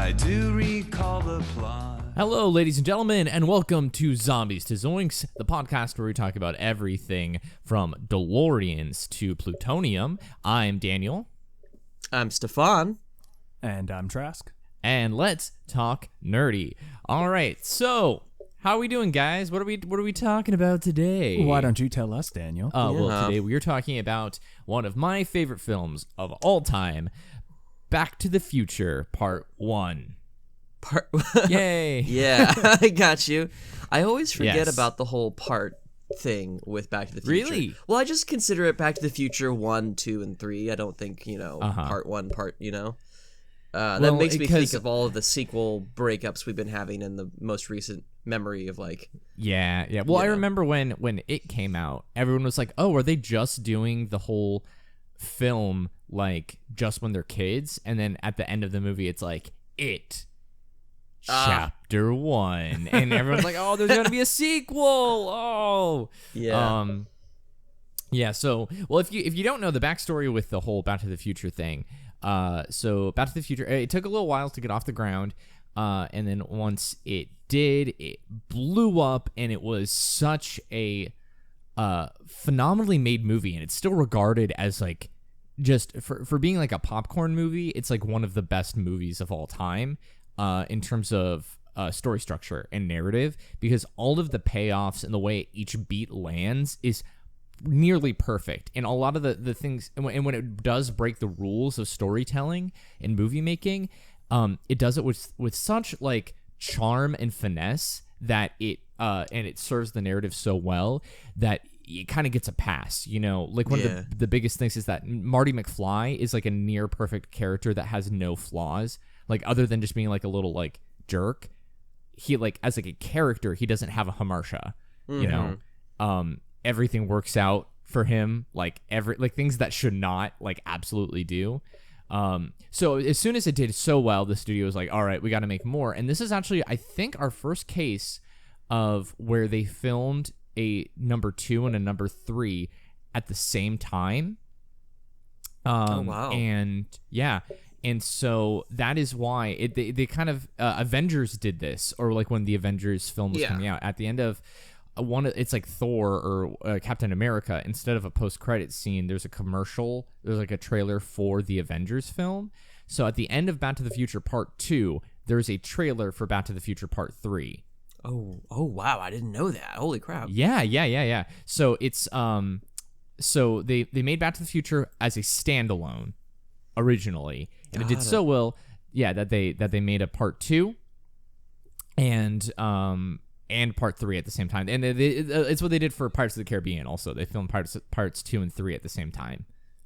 I do recall the plot. Hello, ladies and gentlemen, and welcome to Zombies to Zoinks, the podcast where we talk about everything from DeLoreans to plutonium. I'm Daniel. I'm Stephan. And I'm Trask. And let's talk nerdy. All right, so how are we doing, guys? What are we talking about today? Why don't you tell us, Daniel? Well, today we are talking about one of my favorite films of all time, Back to the Future Part 1. Yay. Yeah, I got you. I always forget Yes. about the whole part thing with Back to the Future. Really? Well, I just consider it Back to the Future 1, 2, and 3. I don't think, part 1, that Well, makes me because- think of all of the sequel breakups we've been having in the most recent memory of, like... Yeah. Well, I Yeah. remember when it came out, everyone was like, "Oh, are they just doing the whole film like just when they're kids?" And then at the end of the movie, it's like Chapter 1, and everyone's like, "Oh, there's gonna be a sequel!" Oh, Yeah. Yeah. So, well, if you don't know the backstory with the whole Back to the Future thing, so Back to the Future, it took a little while to get off the ground, and then once it did, it blew up, and it was such a phenomenally made movie, and it's still regarded as like just for being like a popcorn movie. It's like one of the best movies of all time, in terms of story structure and narrative, because all of the payoffs and the way each beat lands is nearly perfect, and a lot of the things, and when it does break the rules of storytelling and movie making, it does it with such like charm and finesse that it and it serves the narrative so well that it kind of gets a pass. Like one of the biggest things is that Marty McFly is like a near perfect character that has no flaws, like other than just being like a little like jerk. He like as like a character, he doesn't have a hamartia, everything works out for him, like things that should not like absolutely do. So as soon as it did so well, the studio was like, all right, we got to make more. And this is actually, I think, our first case of where they filmed a number 2 and a number 3 at the same time. Oh, wow. And yeah. And so that is why they kind of, Avengers did this, or like when the Avengers film was coming out at the end of it's like Thor or Captain America, instead of a post-credit scene, there's a commercial, there's like a trailer for the Avengers film. So at the end of Back to the Future Part 2, there's a trailer for Back to the Future Part 3. Oh, wow, I didn't know that. Holy crap. Yeah. So it's so they made Back to the Future as a standalone originally, and it did so well, that they made a Part 2 and Part 3 at the same time. And it's what they did for Pirates of the Caribbean also. They filmed parts 2 and 3 at the same time.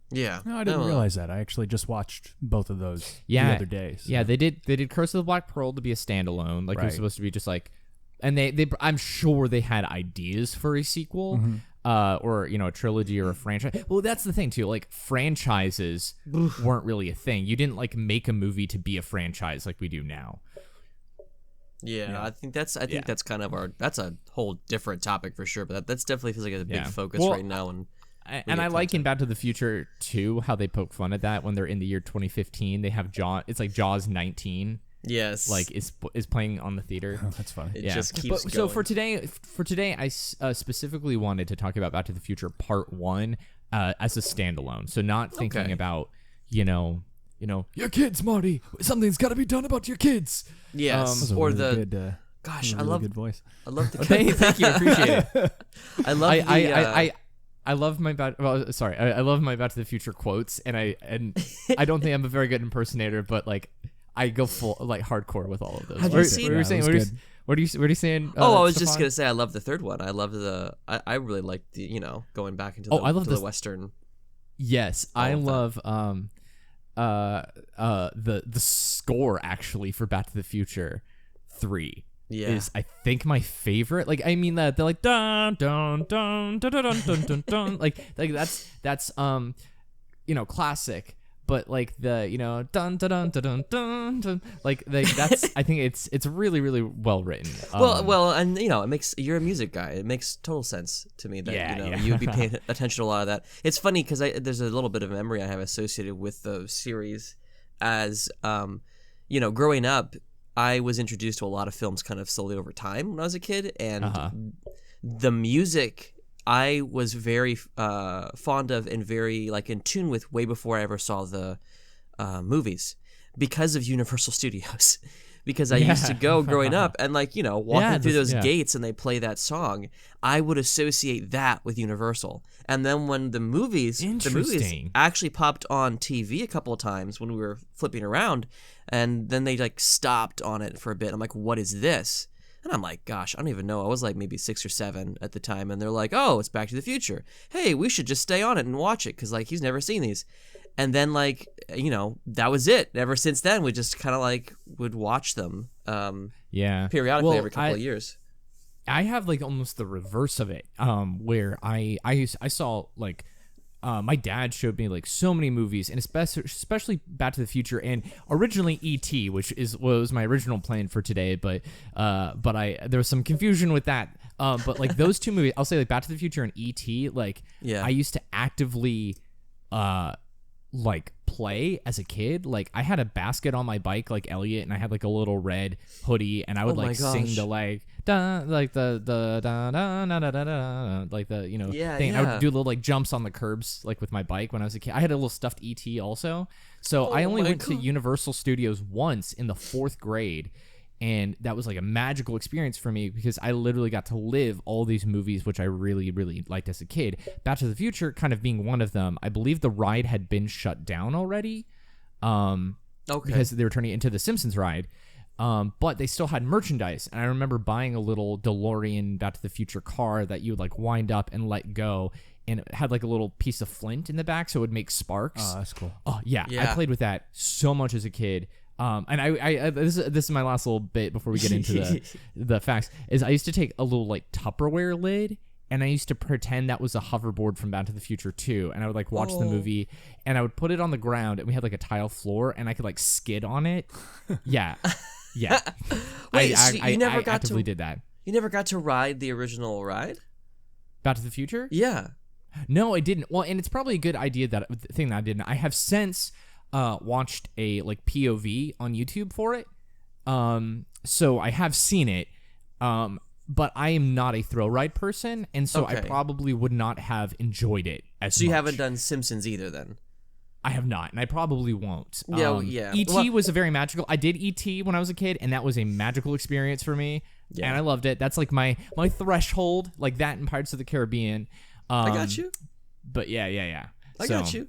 Yeah. No, I didn't realize that. I actually just watched both of those the other day. So. Yeah, they did Curse of the Black Pearl to be a standalone. Like, it was supposed to be just like, and they I'm sure they had ideas for a sequel, or a trilogy or a franchise. Well, that's the thing too. Like, franchises weren't really a thing. You didn't like make a movie to be a franchise like we do now. Yeah, I think that's kind of that's a whole different topic for sure. But that's definitely feels like a big focus right now. And I like in Back to the Future 2 how they poke fun at that when they're in the year 2015. They have Jaws. It's like Jaws 19. Yes, like is playing on the theater. Oh, that's funny. It just keeps going. So for today, I specifically wanted to talk about Back to the Future Part 1 as a standalone. So not thinking about your kids, Marty. Something's got to be done about your kids. Yes, or really the good, gosh, really I love good voice. I love the Thank you, appreciate it. I love I love my I love my Back to the Future quotes, and I don't think I'm a very good impersonator, but like I go full like hardcore with all of those. Have you seen? What are you saying? I was just gonna say I love the third one. I love I really like the going back into the Western. Yes, I love the score actually for Back to the Future 3 is I think my favorite. Like, I mean that they're like dun dun dun dun dun dun dun dun like that's classic. But like the dun dun dun dun dun dun like that's I think it's really really well written. Well, and it makes, you're a music guy. It makes total sense to me that you would be paying attention to a lot of that. It's funny because there's a little bit of memory I have associated with the series, as growing up, I was introduced to a lot of films kind of slowly over time when I was a kid, and the music I was very fond of and very like in tune with way before I ever saw the movies because of Universal Studios. Because I used to go growing up and walking through those gates and they play that song, I would associate that with Universal. And then when the movies actually popped on TV a couple of times when we were flipping around, and then they like stopped on it for a bit. I'm like, what is this? And I'm like, gosh, I don't even know. I was like maybe 6 or 7 at the time, and they're like, oh, it's Back to the Future. Hey, we should just stay on it and watch it because like he's never seen these. And then that was it. Ever since then, we just kind of like would watch them periodically every couple of years. I have like almost the reverse of it, where I saw like my dad showed me like so many movies, and especially Back to the Future, and originally E.T., which was my original plan for today, but there was some confusion with that. But like those two movies, I'll say like Back to the Future and E.T., like I used to actively like play as a kid. Like I had a basket on my bike like Elliot, and I had like a little red hoodie, and I would sing the like da like the da da da da da da like the thing. I would do little like jumps on the curbs like with my bike when I was a kid. I had a little stuffed ET also. So I only went to Universal Studios once in the 4th grade. And that was like a magical experience for me because I literally got to live all these movies, which I really, really liked as a kid. Back to the Future kind of being one of them. I believe the ride had been shut down already because they were turning it into the Simpsons ride. But they still had merchandise. And I remember buying a little DeLorean Back to the Future car that you would like wind up and let go. And it had like a little piece of flint in the back so it would make sparks. Oh, that's cool. Oh, yeah. I played with that so much as a kid. And I this is my last little bit before we get into the facts, is I used to take a little like Tupperware lid, and I used to pretend that was a hoverboard from Back to the Future 2, and I would like watch the movie, and I would put it on the ground, and we had like a tile floor, and I could like skid on it. Yeah. Wait, I actively did that. You never got to ride the original ride? Back to the Future? Yeah. No, I didn't. Well, and it's probably a good idea that I didn't. I have since watched a like POV on YouTube for it. So I have seen it. But I am not a thrill ride person, and so I probably would not have enjoyed it as much. So you haven't done Simpsons either then? I have not, and I probably won't. Yeah. E.T. was a very magical. I did E.T. when I was a kid, and that was a magical experience for me, and I loved it. That's like my threshold, like that in Pirates of the Caribbean. I got you. But yeah. I got you.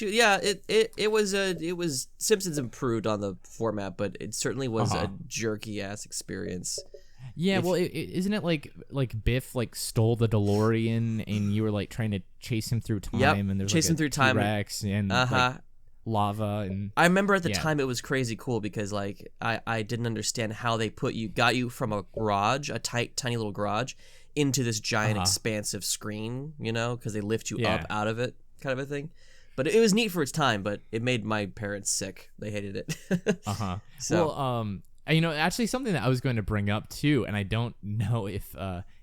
Yeah, it was Simpsons improved on the format, but it certainly was a jerky ass experience. Yeah, isn't it like Biff like stole the DeLorean and you were like trying to chase him through time, and there's chase him through time, T-Rex and like, lava, and I remember at the time it was crazy cool because like I didn't understand how they got you from a garage, a tiny little garage, into this giant expansive screen, because they lift you up out of it, kind of a thing. But it was neat for its time, but it made my parents sick. They hated it. So, actually something that I was going to bring up too, and I don't know if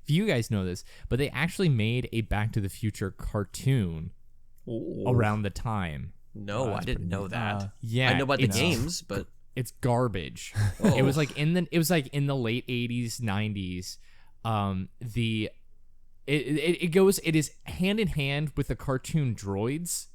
you guys know this, but they actually made a Back to the Future cartoon around the time. No, I didn't know that. Yeah, I know about the games, but it's garbage. It was like in the late 80s, 90s. It is hand in hand with the cartoon Droids,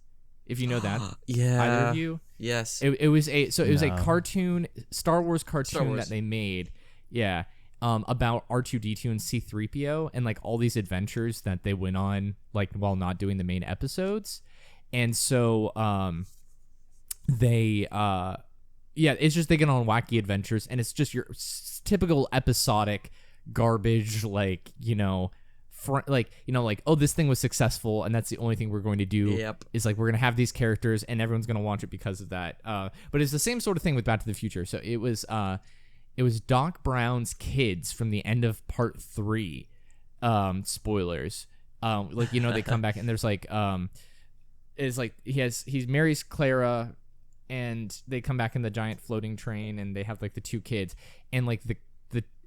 if you know that. Yeah. Either of you? Yes. It was a cartoon, Star Wars cartoon that they made. Yeah. About R2-D2 and C-3PO and like all these adventures that they went on like while not doing the main episodes. And so it's just they get on wacky adventures, and it's just your typical episodic garbage, like, oh, this thing was successful and that's the only thing we're going to do. Is like we're going to have these characters and everyone's going to watch it because of that. But it's the same sort of thing with Back to the Future. So it was Doc Brown's kids from the end of part 3. Spoilers. They come back and there's like is like he marries Clara, and they come back in the giant floating train, and they have like the 2 kids, and like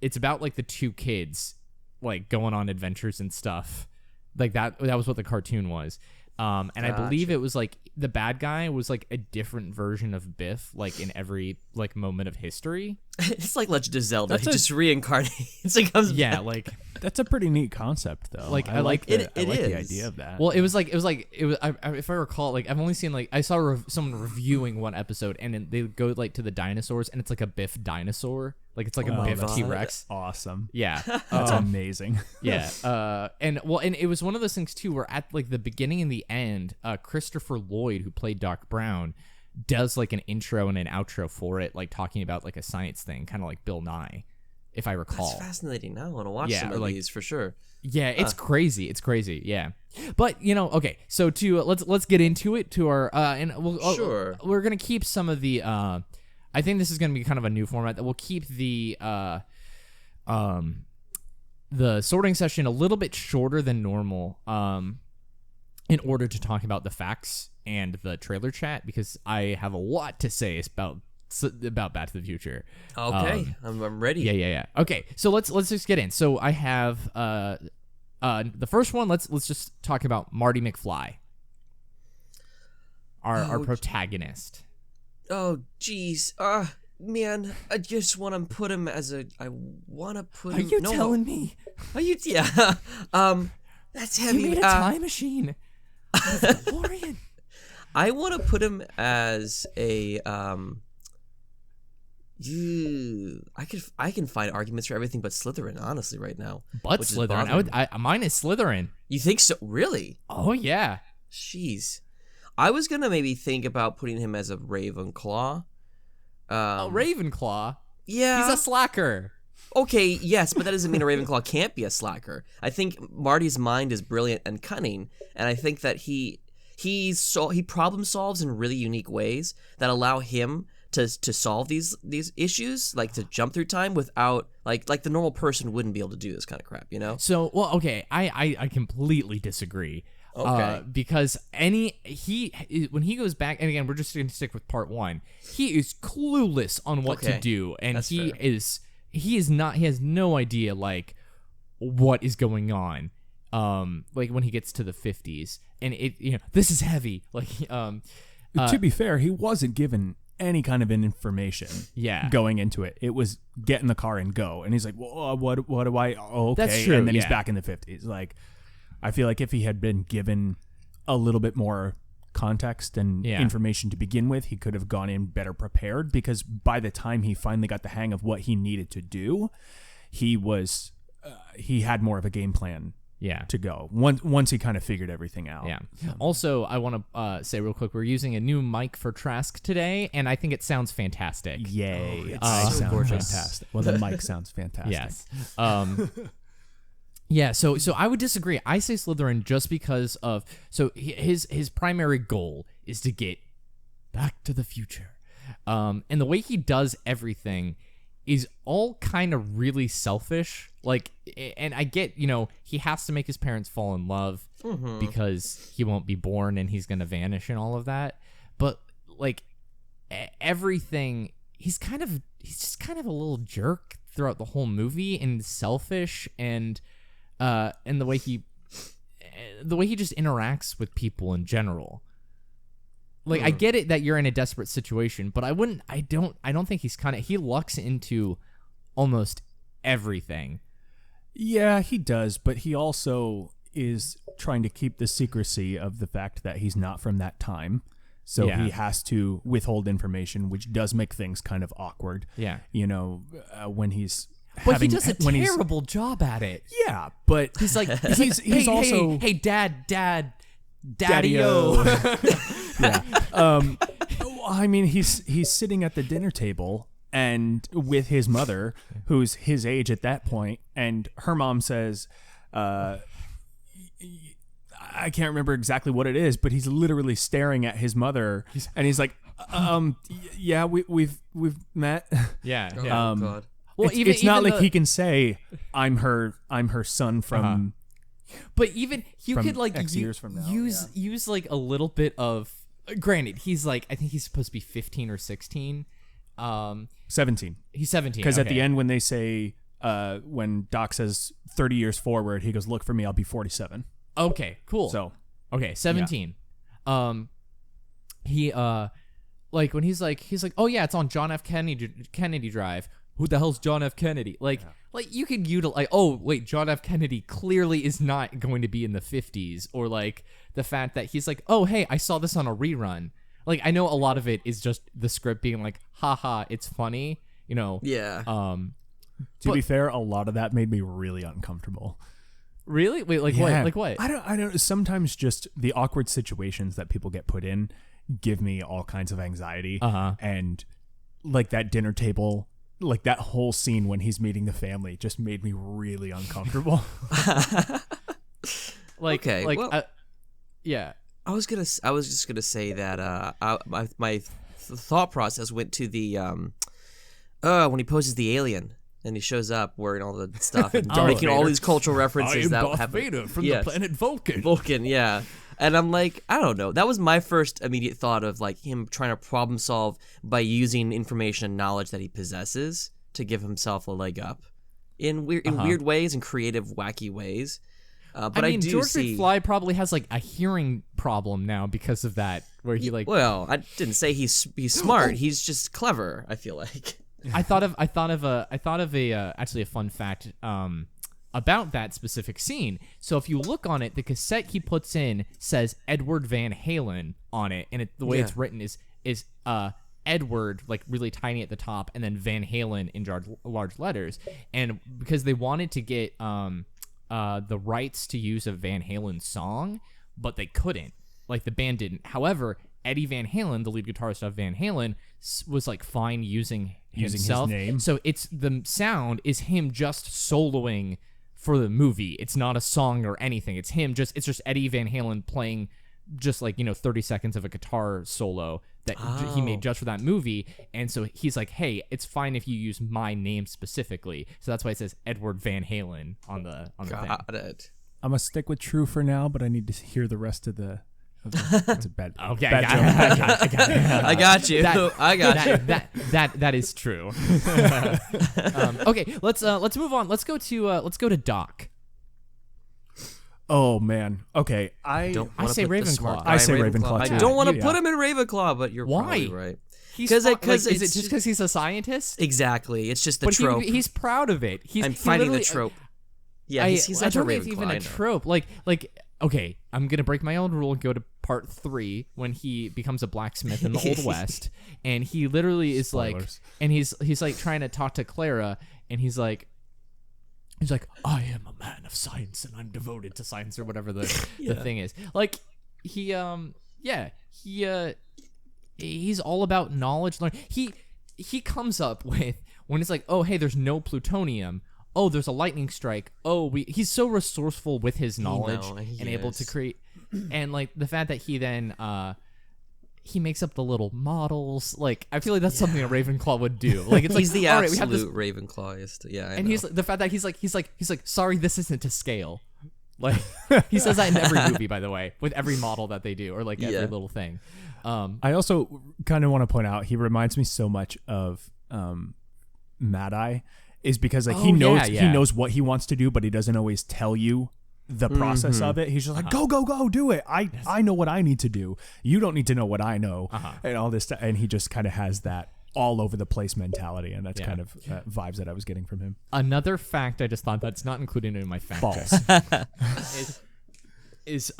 it's about like the 2 kids like going on adventures and stuff like that. That was what the cartoon was. And I believe it was like the bad guy was like a different version of Biff, like in every like moment of history. It's like Legend of Zelda. He just reincarnates and comes back. Like that's a pretty neat concept, though. Like I like it. I like the idea of that. Well, it was if I recall, like I've only seen like I saw someone reviewing one episode, and then they go like to the dinosaurs, and it's like a Biff dinosaur, like it's like a Biff that's T-Rex. Awesome. Yeah, That's amazing. yeah. And it was one of those things too, where at like the beginning and the end, Christopher Lloyd, who played Doc Brown, does like an intro and an outro for it, like talking about like a science thing, kind of like Bill Nye, if I recall. That's fascinating. Now I want to watch Yeah, some or of like- these for sure. Yeah, it's crazy. It's crazy. Yeah, but okay. So let's get into it. To our and we'll Sure. we're gonna keep some of the. I think this is gonna be kind of a new format that we'll keep the sorting session a little bit shorter than normal. In order to talk about the facts and the trailer chat, because I have a lot to say about Back to the Future. Okay, I'm ready. Yeah. Okay, so let's just get in. So I have the first one. Let's just talk about Marty McFly, our protagonist. Oh, jeez. Man, I just want to put him as a. I want to put him. Are you telling me Are you? Yeah. That's heavy. you made a time machine? DeLorean. I want to put him as a. I can find arguments for everything but Slytherin, honestly, right now. But which is Slytherin. Mine is Slytherin. You think so? Really? Oh yeah. Jeez. I was gonna maybe think about putting him as a Ravenclaw. Ravenclaw. Yeah. He's a slacker. Okay, yes, but that doesn't mean a Ravenclaw can't be a slacker. I think Marty's mind is brilliant and cunning, and I think that he problem solves in really unique ways that allow him to solve these issues, like to jump through time without like the normal person wouldn't be able to do this kind of crap, you know? So, well, okay, I completely disagree. Okay. Because when he goes back, and again, we're just going to stick with part one. He is clueless on what to Okay, do, and that's he fair. is not. He has no idea like what is going on. Like when he gets to the 50s, and this is heavy. Like, To be fair, he wasn't given any kind of information going into it. It was get in the car and go. And he's like, well, what do I? Oh, okay. That's true, And then he's yeah. back in the 50s. Like, I feel like if he had been given a little bit more context and information to begin with, he could have gone in better prepared, because by the time he finally got the hang of what he needed to do, he had more of a game plan to go once he kind of figured everything out. Yeah. Also, I want to say real quick, we're using a new mic for Trask today, and I think it sounds fantastic. Yay. It's so sounds gorgeous. fantastic. Well, the mic sounds fantastic. Yes. Yeah. So I would disagree. I say Slytherin just because of his primary goal is to get back to the future, and the way he does everything is all kind of really selfish. Like, and I get, he has to make his parents fall in love because he won't be born and he's gonna vanish and all of that. But like everything, he's just kind of a little jerk throughout the whole movie, and selfish, and the way he just interacts with people in general. Like, I get it that you're in a desperate situation, but I don't think he lucks into almost everything. Yeah, he does, but he also is trying to keep the secrecy of the fact that he's not from that time. So he has to withhold information, which does make things kind of awkward. Yeah. When he's But he does a terrible job at it. Yeah, but He's like, he's also hey, dad, Daddy-o. daddy-o. yeah. I mean, he's sitting at the dinner table and with his mother, who's his age at that point, and her mom says, I can't remember exactly what it is, but he's literally staring at his mother, and he's like, yeah, we've met. Yeah. Oh, Yeah. God. Well, it's not like he can say, I'm her son from. But even you From could like X years from now, use like a little bit of. Granted, he's like, I think he's supposed to be 15 or 16. 17. He's 17. Because at the end, when they say, when Doc says 30 years forward, he goes, look for me, I'll be 47. Okay, cool. So Okay, 17. He like when he's like, oh yeah, it's on John F. Kennedy Drive. Who the hell's John F. Kennedy? Like you could utilize. Oh wait, John F. Kennedy clearly is not going to be in the 50s, or like the fact that he's like, oh hey, I saw this on a rerun. Like I know a lot of it is just the script being like, haha, it's funny, you know. Yeah. To be fair, a lot of that made me really uncomfortable. Really? Wait, like what? Like what? I don't. Sometimes just the awkward situations that people get put in give me all kinds of anxiety. And like that dinner table, like that whole scene when he's meeting the family, just made me really uncomfortable. Like, okay, like, well, yeah. I was just gonna say that my thought process went to the when he poses the alien. And he shows up wearing all the stuff and making all these cultural references that Darth happen. Vader from the planet Vulcan. Vulcan, yeah. And I'm like, I don't know. That was my first immediate thought of like him trying to problem solve by using information and knowledge that he possesses to give himself a leg up in weird ways and creative, wacky ways. But I mean, George McFly probably has like a hearing problem now because of that, where he like. Well, I didn't say he's smart. He's just clever. I feel like. I thought of actually a fun fact about that specific scene. So if you look on it, the cassette he puts in says Edward Van Halen on it, and the way it's written is Edward, like really tiny at the top, and then Van Halen in large letters. And because they wanted to get the rights to use a Van Halen song, but they couldn't. Like the band didn't. However, Eddie Van Halen, the lead guitarist of Van Halen, was like fine using himself. His name. So the sound is him just soloing for the movie. It's not a song or anything. It's just Eddie Van Halen playing just like, 30 seconds of a guitar solo that he made just for that movie. And so he's like, hey, it's fine if you use my name specifically. So that's why it says Edward Van Halen on the thing. Got it. I'm gonna stick with true for now, but I need to hear the rest of the. It's a bad. Okay, bad I got you. I got you. That is true. Okay, let's move on. Let's go to Doc. Oh man. Okay, I say Ravenclaw. I say Ravenclaw. I don't want to put him in Ravenclaw, but you're probably right. Because is it just because he's a scientist? Exactly. It's just the trope. He's proud of it. I'm fighting the trope. Yeah, he's such a Ravenclaw. I don't think it's even a trope. Like. Okay, I'm gonna break my own rule and go to part 3 when he becomes a blacksmith in the Old West, and he literally is Spoilers. like, and he's like trying to talk to Clara, and he's like, I am a man of science and I'm devoted to science, or whatever the thing is. Like he's all about knowledge. He comes up with, when it's like, oh hey, there's no plutonium. Oh, there's a lightning strike. Oh, he's so resourceful with his knowledge and able to create, and like the fact that he then he makes up the little models. Like I feel like that's something a Ravenclaw would do. Like it's he's like, the all absolute right, we have Ravenclawist. Yeah, and he's the fact that he's like sorry, this isn't to scale. Like he says that in every movie, by the way, with every model that they do, or like every little thing. I also kind of want to point out he reminds me so much of Mad Eye. Is because like he knows what he wants to do, but he doesn't always tell you the process of it. He's just like, go, do it. I know what I need to do. You don't need to know what I know, and all this stuff. And he just kind of has that all over the place mentality, and that's kind of vibes that I was getting from him. Another fact I just thought that's not included in my fact is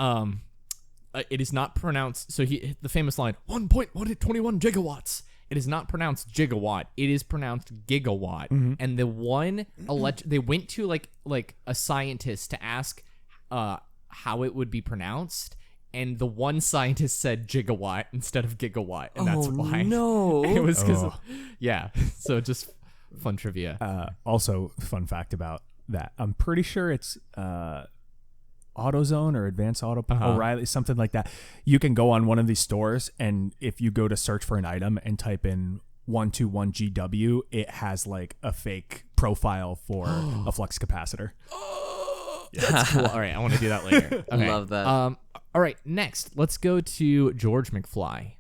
it is not pronounced. So the famous line 1.121 gigawatts. It is not pronounced gigawatt. It is pronounced gigawatt. Mm-hmm. And the one they went to like a scientist to ask how it would be pronounced, and the one scientist said gigawatt instead of gigawatt, and that's why. No, it was because So just fun trivia. Also, fun fact about that. I'm pretty sure it's AutoZone or Advanced Auto O'Reilly, something like that. You can go on one of these stores, and if you go to search for an item and type in 121GW, it has like a fake profile for a flux capacitor. That's cool. All right, I want to do that later. Okay. Love that. All right, next, let's go to George McFly.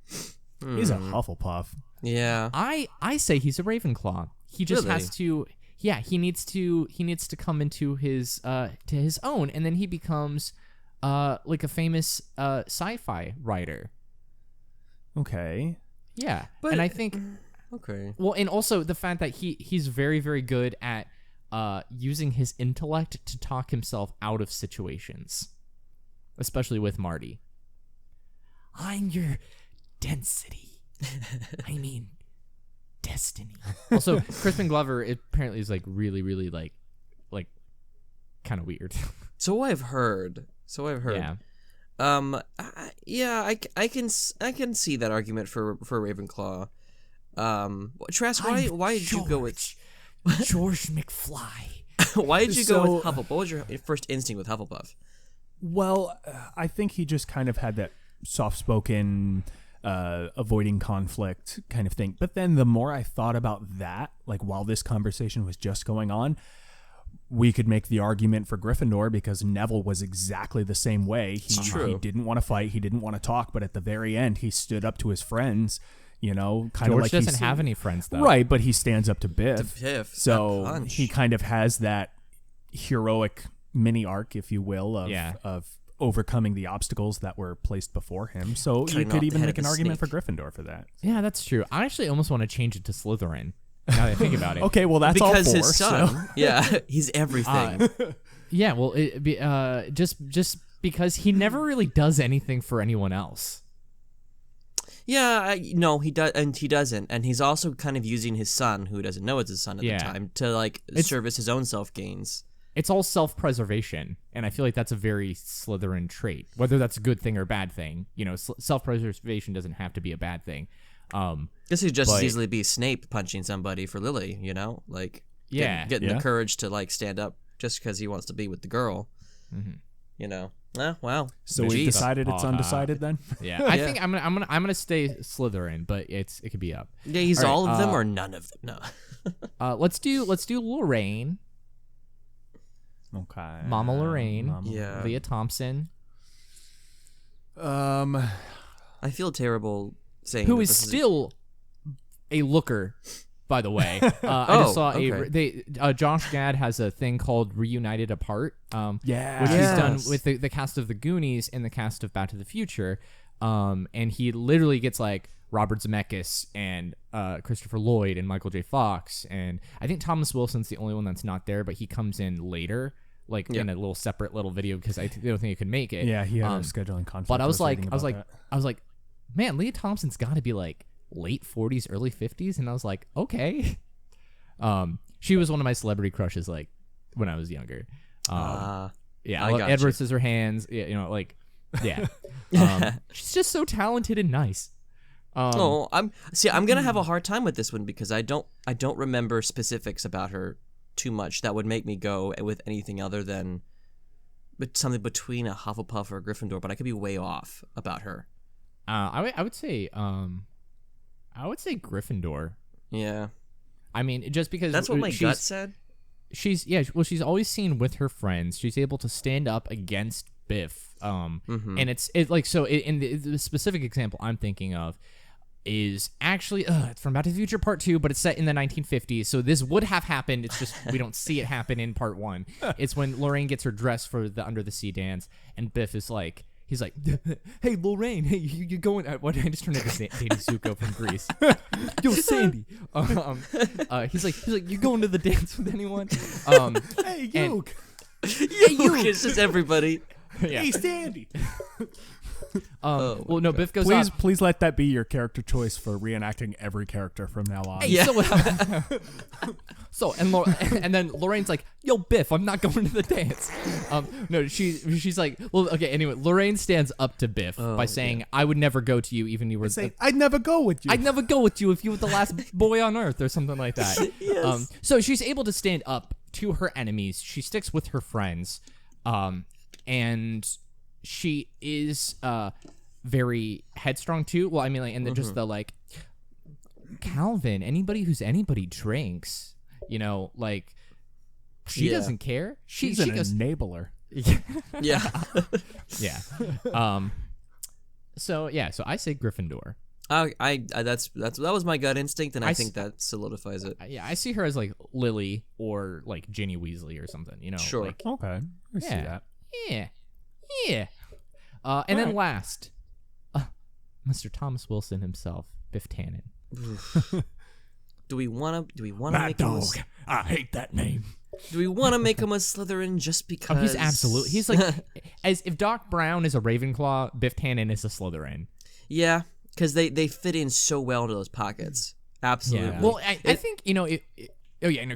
He's a Hufflepuff. Yeah. I say he's a Ravenclaw. He just has to. Yeah, he needs to come into his own, and then he becomes like a famous sci-fi writer. Okay. Yeah, But- and I think Okay. well, and also the fact that he's very very good at using his intellect to talk himself out of situations, especially with Marty. I'm your density. I mean, destiny. Also, Crispin Glover apparently is like really, really like kind of weird. So I've heard. Yeah. I can see that argument for Ravenclaw. Trask, why did you go with George McFly? why did you go So- with Hufflepuff? What was your first instinct with Hufflepuff? Well, I think he just kind of had that soft-spoken, avoiding conflict kind of thing. But then the more I thought about that, like while this conversation was just going on, we could make the argument for Gryffindor because Neville was exactly the same way. He didn't want to fight. He didn't want to talk. But at the very end, he stood up to his friends, kind of George like doesn't have any friends though. Right, but he stands up to Biff. Biff, So that punch. he kind of has that heroic mini arc, if you will, of overcoming the obstacles that were placed before him. So you Cutting off could the even head make of an the argument snake. for Gryffindor for that. Yeah, that's true. I actually almost want to change it to Slytherin. Now that I think about it. Okay, well that's Because all four. his son, So. yeah, he's everything. Yeah, well, just because he never really does anything for anyone else. Yeah, no, he does, and he doesn't, and he's also kind of using his son, who doesn't know it's his son at Yeah. the time, to service his own self gains. It's all self-preservation, and I feel like that's a very Slytherin trait. Whether that's a good thing or bad thing, self-preservation doesn't have to be a bad thing. This could just as But- easily be Snape punching somebody for Lily, Yeah. getting Yeah. the courage to stand up just because he wants to be with the girl. Wow. So we've Jeez. decided it's undecided then? Yeah, I think I'm gonna stay Slytherin, but it could be up. Yeah, he's All all right, of them or none of them. No. Let's do Lorraine, Okay. Mama Lorraine, Yeah. Leah Thompson, I feel terrible saying who that is this still a looker, by the way. I just saw okay. Josh Gad has a thing called Reunited Apart, Yeah. which he's done Yes. with the cast of The Goonies and the cast of Back to the Future, and he literally gets like Robert Zemeckis and Christopher Lloyd and Michael J. Fox, and I think Thomas Wilson's the only one that's not there, but he comes in later, in a little separate little video because I don't think he could make it. Yeah, he had a scheduling conflict. But I was reading about that. man, Leah Thompson's got to be like late 40s, early 50s, and I was like, okay. She was one of my celebrity crushes, like when I was younger. I Edward gotcha. Scissorhands, yeah. She's just so talented and nice. I'm gonna have a hard time with this one because I don't remember specifics about her too much that would make me go with anything other than something between a Hufflepuff or a Gryffindor, but I could be way off about her. I would say Gryffindor. Yeah, I mean, just because that's what my she's- gut said. She's always seen with her friends. She's able to stand up against Biff. And it's like, so in the specific example I'm thinking of is actually it's from Back to the Future Part 2, but it's set in the 1950s. So this would have happened. It's just we don't see it happen in Part 1. It's when Lorraine gets her dress for the Under the Sea dance, and Biff is like, he's like, hey, Lorraine, hey, you going? What did I just turn into Danny Zuko from Greece? Yo, Sandy. He's like, you going to the dance with anyone? Hey, Yoke. It's just everybody. Yeah. Hey, Sandy. Well, no, Biff goes Please, up. please let that be your character choice for reenacting every character from now on. Yeah. And then Lorraine's like, "Yo, Biff, I'm not going to the dance." No, she's like, well, okay. Anyway, Lorraine stands up to Biff by saying, "I would never go to you, even you were. Say, I'd never go with you. I'd never go with you if you were the last boy on earth," or something like that. Yes. So she's able to stand up to her enemies. She sticks with her friends, and she is very headstrong too. Well, I mean, like, and then just the like, Calvin, anybody who's anybody drinks, like, she Yeah. doesn't care. She's she an goes, enabler. Yeah. yeah. So I say Gryffindor. That was my gut instinct, and I I think that solidifies it. Yeah, I see her as like Lily or like Ginny Weasley or something. Sure. Like, Okay. I see Yeah. that. yeah, Yeah. And then last, Mr. Thomas Wilson himself, Biff Tannen. Do we want to Mad make Dog. him I hate that name. do we want to make him a Slytherin just because? He's like, as if Doc Brown is a Ravenclaw, Biff Tannen is a Slytherin. Yeah, because they fit in so well into those pockets. Absolutely. Yeah. Well, I think,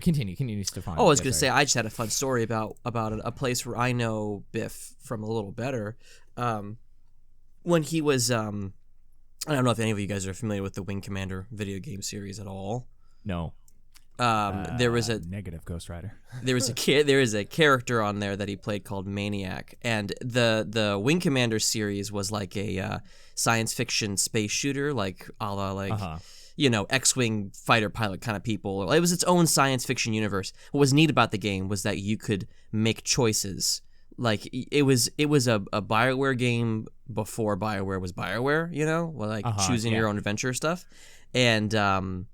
continue, Stefan. Oh, I was going to say, I just had a fun story about a place where I know Biff from a little better. When he was, I don't know if any of you guys are familiar with the Wing Commander video game series at all. No. There was a negative Ghost Rider. there is a character on there that he played called Maniac, and the Wing Commander series was like a science fiction space shooter, like a la X-wing fighter pilot kind of people. It was its own science fiction universe. What was neat about the game was that you could make choices. Like it was a BioWare game before BioWare was BioWare, choosing your own adventure stuff, and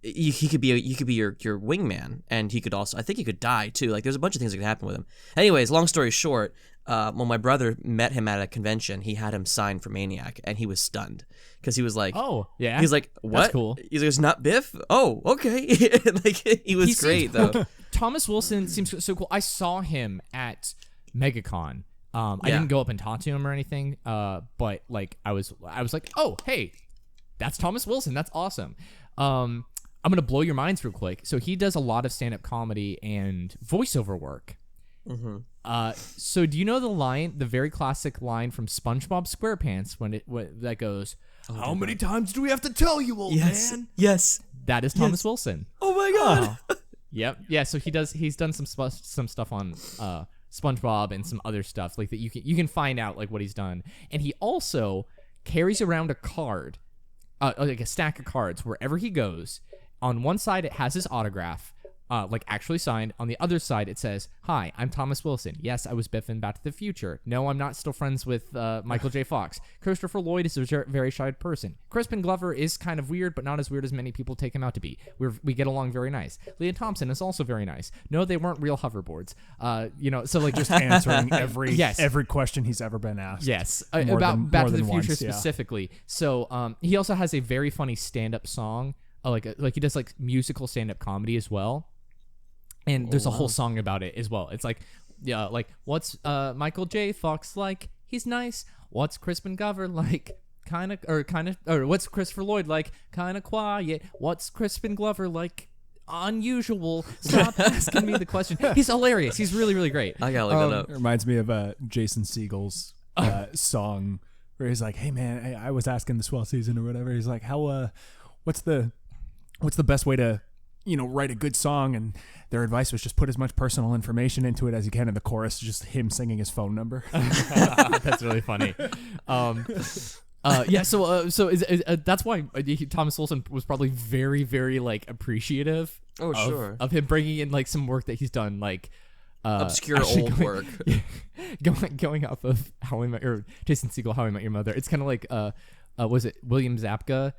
he could be your wingman, and he could also, I think he could die too. Like there's a bunch of things that could happen with him. Anyways, long story short, when my brother met him at a convention, he had him sign for Maniac, and he was stunned because he was like, "Oh, yeah." He's like, "What? That's cool." He's like, "It's not Biff." Oh, okay. Like he was great though. Thomas Wilson seems so cool. I saw him at MegaCon. I didn't go up and talk to him or anything, but like I was like, "Oh, hey, that's Thomas Wilson. That's awesome." I'm gonna blow your minds real quick. So he does a lot of stand-up comedy and voiceover work. Mm-hmm. So do you know the very classic line from SpongeBob SquarePants that goes, "How many times do we have to tell you, old man?" Yes. That is Thomas Wilson. Oh my god. Yep. Yeah. So he's done some stuff on SpongeBob and some other stuff like that. You can find out like what he's done, and he also carries around a card, like a stack of cards wherever he goes. On one side, it has his autograph, like actually signed. On the other side, it says, "Hi, I'm Thomas Wilson. Yes, I was Biff in Back to the Future. No, I'm not still friends with Michael J. Fox. Christopher Lloyd is a very shy person. Crispin Glover is kind of weird, but not as weird as many people take him out to be. We get along very nice. Leah Thompson is also very nice. No, they weren't real hoverboards. So like Just answering every question he's ever been asked. Yes, about Back to the Future specifically. So he also has a very funny stand-up song. Like he does like musical stand-up comedy as well, and there's a whole song about it as well. It's like, what's Michael J. Fox like? He's nice. What's Crispin Glover like? Or what's Christopher Lloyd like? Kind of quiet. What's Crispin Glover like? Unusual. Stop asking me the question. He's hilarious. He's really, really great. I gotta look that up. It reminds me of Jason Segel's song where he's like, "Hey man, I was asking the swell season or whatever." He's like, "How what's the best way to, write a good song?" And their advice was just put as much personal information into it as you can. And the chorus is just him singing his phone number. That's really funny. So that's why Thomas Wilson was probably very, very like appreciative. Of him bringing in like some work that he's done, like obscure old work. Going off of Jason Segel, How I Met Your Mother. It's kind of like was it William Zabka?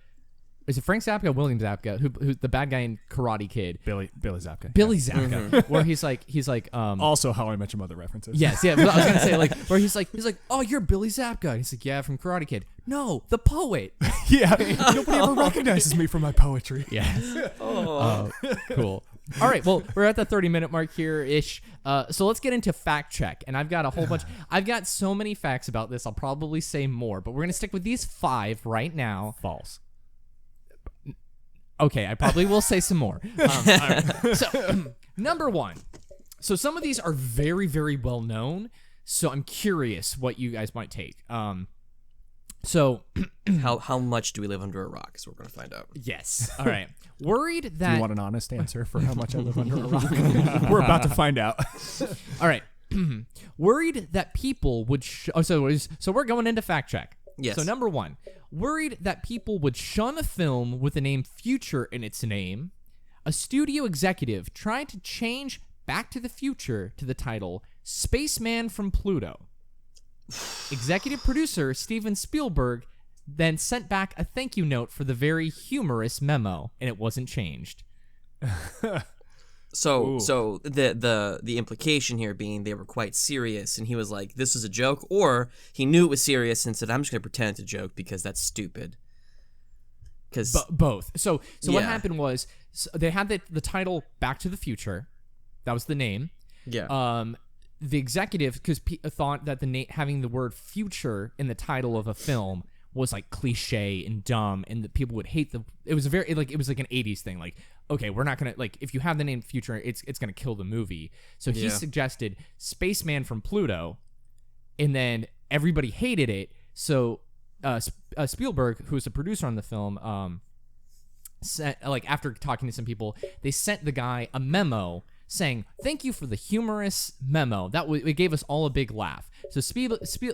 Is it Frank Zapka or William Zabka? Who's the bad guy in Karate Kid? Billy Zabka. Billy Zabka. Mm-hmm. Where he's like also How I Met Your Mother references. Yes, yeah. But I was gonna say like where he's like, "Oh, you're Billy Zabka." And he's like, "Yeah, from Karate Kid." No, the poet. Yeah. Nobody ever recognizes me for my poetry. Yes. Cool. All right, well, we're at the 30-minute mark here-ish. So let's get into fact check. And I've got a whole bunch. I've got so many facts about this. I'll probably say more, but we're going to stick with these 5 right now. False. Okay, I probably will say some more. All right. So, number 1. So some of these are very, very well known. So I'm curious what you guys might take. So how much do we live under a rock? So we're going to find out. Yes. All right. Worried that... Do you want an honest answer for how much I live under a rock? We're about to find out. All right. Worried that people would... So we're going into fact check. Yes. So number 1. Worried that people would shun a film with the name Future in its name, a studio executive tried to change Back to the Future to the title Spaceman from Pluto. Executive producer Steven Spielberg then sent back a thank you note for the very humorous memo, and it wasn't changed. So the implication here being they were quite serious, and he was like, "This is a joke," or he knew it was serious and said, "I'm just gonna pretend it's a joke because that's stupid." Because both. So what happened was they had the title Back to the Future. That was the name. Yeah. The executive, because thought that having the word future in the title of a film was like cliche and dumb, and that people would hate it was like an 80s thing. Like, okay, we're not gonna, like, if you have the name future, it's gonna kill the movie. So he suggested Spaceman from Pluto, and then everybody hated it. So Spielberg, who was a producer on the film, after talking to some people, they sent the guy a memo saying, "Thank you for the humorous memo. It gave us all a big laugh." So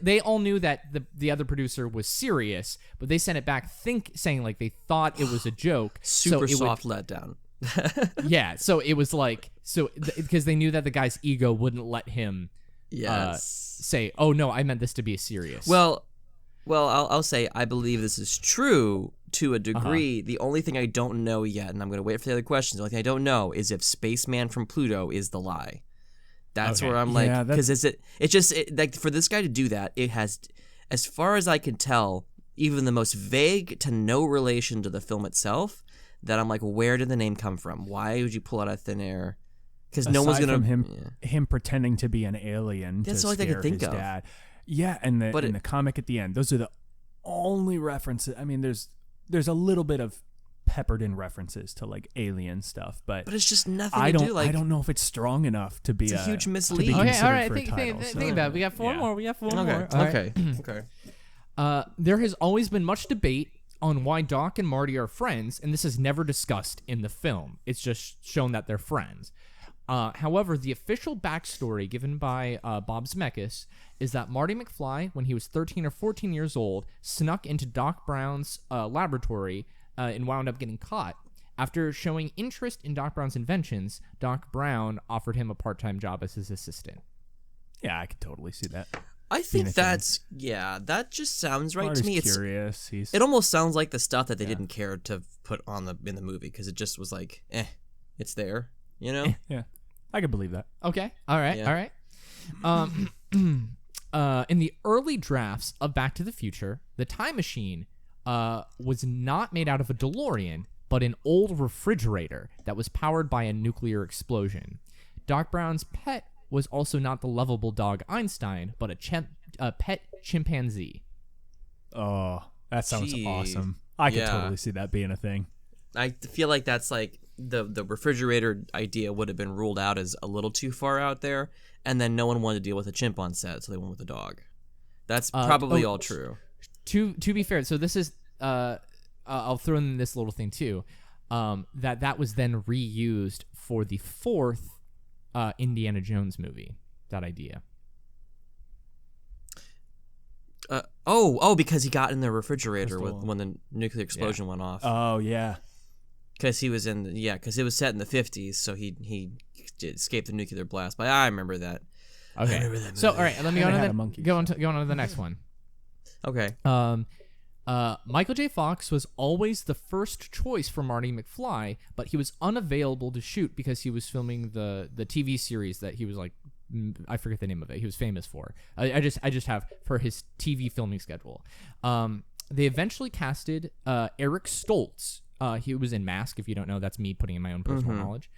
they all knew that the other producer was serious, but they sent it back saying like they thought it was a joke. Super soft letdown. Yeah, so it was like because they knew that the guy's ego wouldn't let him say, "Oh no, I meant this to be serious." Well, I'll say I believe this is true to a degree. The only thing I don't know yet, and I'm going to wait for the other questions, the only thing I don't know is if Spaceman from Pluto is the lie. That's where I'm like, because like for this guy to do that, it has, as far as I can tell, even the most vague to no relation to the film itself, that I'm like, where did the name come from? Why would you pull it out of thin air? Because no one's going to... him pretending to be an alien that's to all I scare can think his of. dad. Yeah, and the comic at the end, those are the only references. I mean, there's a little bit of peppered in references to like alien stuff, but it's just nothing I to do. Like, I don't know if it's strong enough to be a huge mislead. Okay, all right. Think about it. We got four more. Okay. There has always been much debate on why Doc and Marty are friends, and this is never discussed in the film. It's just shown that they're friends. However, the official backstory given by Bob Zemeckis is that Marty McFly, when he was 13 or 14 years old, snuck into Doc Brown's laboratory and wound up getting caught. After showing interest in Doc Brown's inventions, Doc Brown offered him a part-time job as his assistant. Yeah, I could totally see that. I think that just sounds right to me. It's curious. It almost sounds like the stuff that they didn't care to put in the movie, because it just was like, it's there, you know? Yeah, I could believe that. Okay, all right. In the early drafts of Back to the Future, the time machine was not made out of a DeLorean, but an old refrigerator that was powered by a nuclear explosion. Doc Brown's pet was also not the lovable dog Einstein, but a pet chimpanzee. Oh, that sounds awesome. I could totally see that being a thing. I feel like that's like the refrigerator idea would have been ruled out as a little too far out there, and then no one wanted to deal with a chimp on set, so they went with a dog. That's probably all true. To be fair, so this is I'll throw in this little thing too, that was then reused for the fourth Indiana Jones movie. That idea. Because he got in the refrigerator when the nuclear explosion went off. Oh yeah. Because he was because it was set in the 50s, so he escaped the nuclear blast. But I remember that. Okay. I remember that movie. So all right, let me go on to the next one. Okay. Michael J. Fox was always the first choice for Marty McFly, but he was unavailable to shoot because he was filming the TV series that he was like, I forget the name of it, he was famous for. I just have for his TV filming schedule. They eventually casted Eric Stoltz. He was in Mask. If you don't know, that's me putting in my own personal knowledge.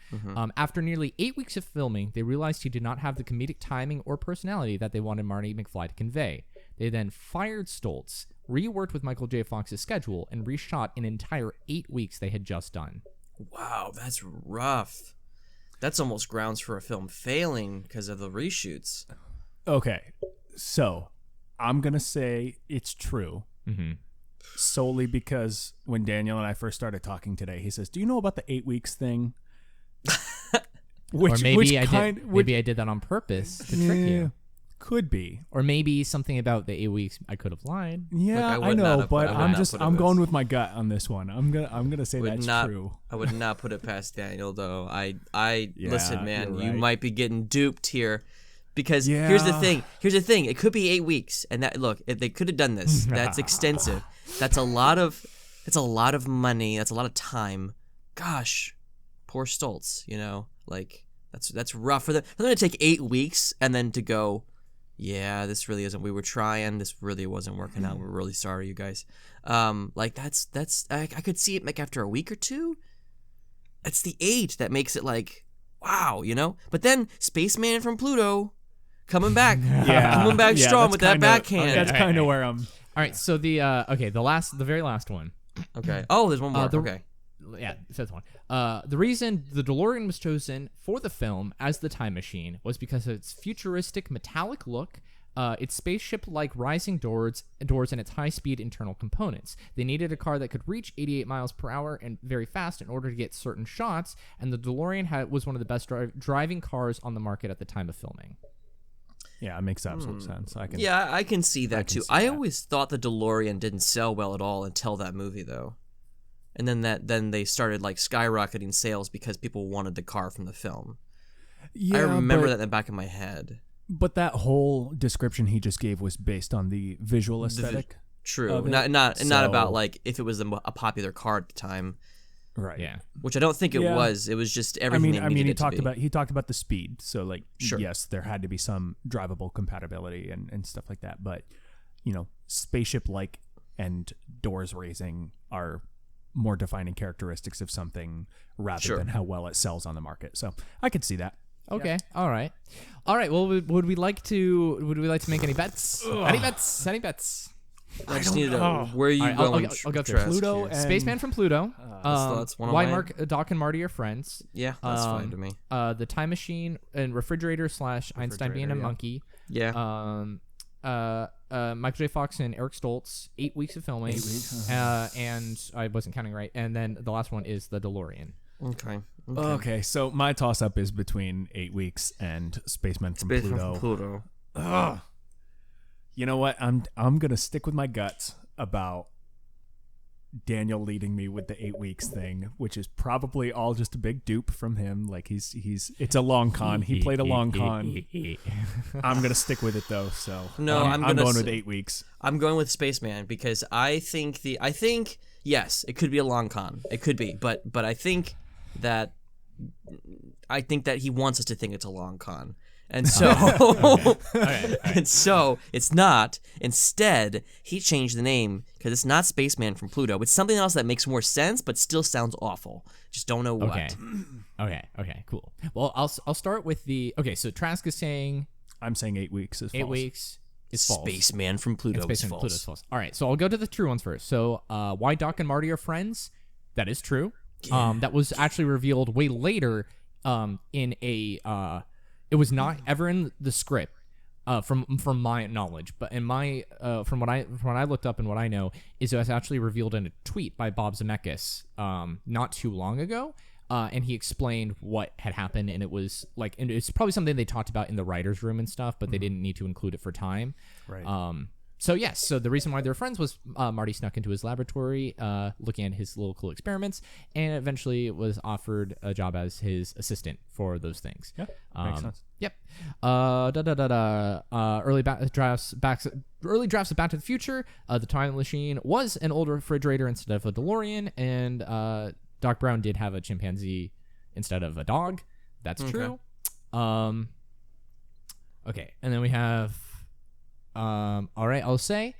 After nearly 8 weeks of filming, they realized he did not have the comedic timing or personality that they wanted Marty McFly to convey. They then fired Stoltz, reworked with Michael J. Fox's schedule, and reshot an entire 8 weeks they had just done. Wow, that's rough. That's almost grounds for a film failing because of the reshoots. Okay, so I'm going to say it's true. Solely because when Daniel and I first started talking today, he says, "Do you know about the 8 weeks thing?" Or maybe I did that on purpose to trick you. Could be. Or maybe something about the 8 weeks I could have lied. Yeah, I know, but I'm going with my gut on this one. I'm gonna say that's true. I would not put it past Daniel though. Listen, man, you right. might be getting duped here. Because here's the thing. It could be 8 weeks, and that if they could have done this, that's extensive. That's a lot of money. That's a lot of time. Gosh, poor Stoltz. You know, Like that's rough for them to take 8 weeks and then to go, yeah, this really isn't. We were trying. This really wasn't working out. We're really sorry, you guys. Like that's I could see it like after a week or two. It's the age that makes it like, wow, you know. But then Spaceman from Pluto coming back, coming back strong with that backhand. That's kind of where I'm. All right, so the very last one. Okay. Oh, there's one more. Okay. Yeah, fifth one. The reason the DeLorean was chosen for the film as the time machine was because of its futuristic metallic look, its spaceship-like rising doors, and its high-speed internal components. They needed a car that could reach 88 miles per hour and very fast in order to get certain shots, and the DeLorean was one of the best driving cars on the market at the time of filming. Yeah, it makes absolute sense. I can see that too. I always thought the DeLorean didn't sell well at all until that movie, though. And then they started like skyrocketing sales because people wanted the car from the film. Yeah, I remember that in the back of my head. But that whole description he just gave was based on the visual aesthetic. True, not about like if it was a popular car at the time. Right. Yeah. Which I don't think it was. It was just everything. He talked about the speed. So like, yes, there had to be some drivable compatibility and stuff like that. But you know, spaceship like and doors raising are more defining characteristics of something rather than how well it sells on the market. So I could see that. Okay. Yeah. All right. Well, would we like to make any bets? Any bets? I just need to know where you going. I'll go through Pluto and Spaceman from Pluto. That's one of why mine. Doc and Marty are friends. Yeah, that's fine to me. The Time Machine and Refrigerator / Einstein being a monkey. Yeah. Michael J. Fox and Eric Stoltz, 8 weeks of filming. 8 weeks. And I wasn't counting right. And then the last one is the DeLorean. Okay. So my toss-up is between 8 weeks and Spaceman from Pluto. Ugh. You know what? I'm gonna stick with my guts about Daniel leading me with the 8 weeks thing, which is probably all just a big dupe from him. Like it's a long con. He played a long con. I'm gonna stick with it though. So no, I'm going with 8 weeks. I'm going with Spaceman because I think yes, it could be a long con. It could be, but I think that he wants us to think it's a long con. And so, and so it's not. Instead, he changed the name because it's not Spaceman from Pluto. It's something else that makes more sense, but still sounds awful. Just don't know what. Okay, cool. Well, I'll start with the. Okay, so Trask is saying. I'm saying 8 weeks is false. 8 weeks is false. Spaceman from Pluto is false. Pluto's false. All right, so I'll go to the true ones first. So, why Doc and Marty are friends? That is true. Yeah. That was actually revealed way later. In a. It was not ever in the script, from my knowledge, but in my from what I looked up and what I know is it was actually revealed in a tweet by Bob Zemeckis not too long ago, and he explained what had happened, and it was like, and it's probably something they talked about in the writers' room and stuff, but they didn't need to include it for time. Right. So yes, so the reason why they're friends was Marty snuck into his laboratory, looking at his little cool experiments, and eventually was offered a job as his assistant for those things. Yeah, makes sense. Yep. Early drafts of Back to the Future. The time machine was an old refrigerator instead of a DeLorean, and Doc Brown did have a chimpanzee instead of a dog. That's true. Okay, and then we have. All right, I'll say,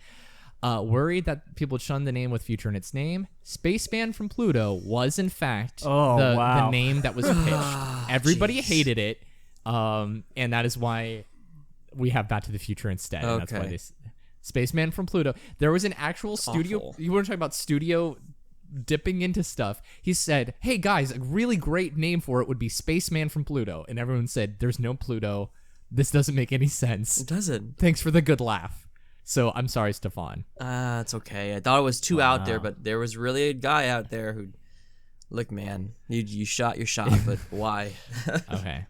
worried that people would shun the name with future in its name. Spaceman from Pluto was, in fact, the name that was pitched. Everybody hated it, and that is why we have Back to the Future instead. And that's why this Spaceman from Pluto. There was an actual studio. Awful. You want to talk about studio dipping into stuff? He said, "Hey guys, a really great name for it would be Spaceman from Pluto," and everyone said, "There's no Pluto. This doesn't make any sense." It doesn't. Thanks for the good laugh. So I'm sorry, Stephan. It's okay. I thought it was too out there, but there was really a guy out there who, look, man, you shot your shot, but why? Okay.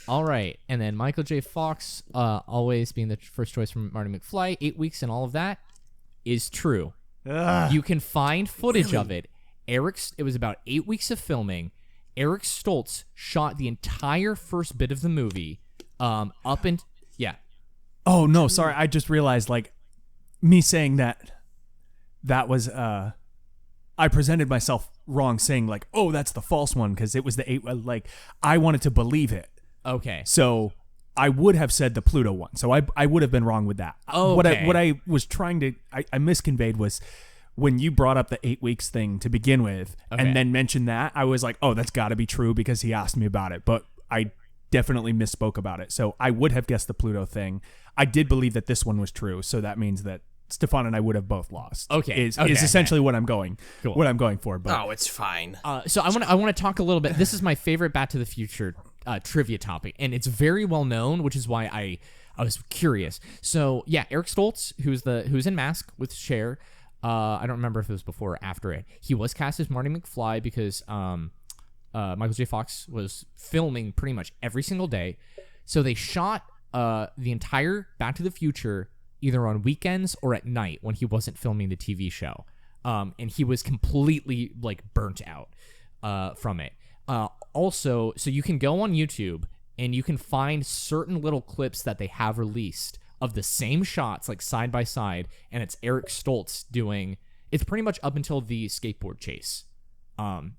All right. And then Michael J. Fox, always being the first choice from Marty McFly, 8 weeks and all of that is true. You can find footage of it. It was about 8 weeks of filming. Eric Stoltz shot the entire first bit of the movie. Oh no, sorry. I just realized, like, me saying that was I presented myself wrong saying like, oh, that's the false one because it was the 8. Like, I wanted to believe it. Okay. So I would have said the Pluto one. So I would have been wrong with that. Okay. What I was trying to I misconveyed was when you brought up the 8 weeks thing to begin with, and then mentioned that, I was like, oh, that's got to be true because he asked me about it. But I definitely misspoke about it. So I would have guessed the Pluto thing. I did believe that this one was true. So that means that Stephan and I would have both lost. Is essentially what I'm going for. But it's fine. So I want to talk a little bit. This is my favorite Back to the Future trivia topic, and it's very well known, which is why I was curious. So yeah, Eric Stoltz, who's in Mask with Cher. I don't remember if it was before or after it. He was cast as Marty McFly because Michael J. Fox was filming pretty much every single day. So they shot the entire Back to the Future either on weekends or at night when he wasn't filming the TV show. And he was completely like burnt out from it. Also, so you can go on YouTube and you can find certain little clips that they have released of the same shots, like side by side, and it's Eric Stoltz doing. It's pretty much up until the skateboard chase.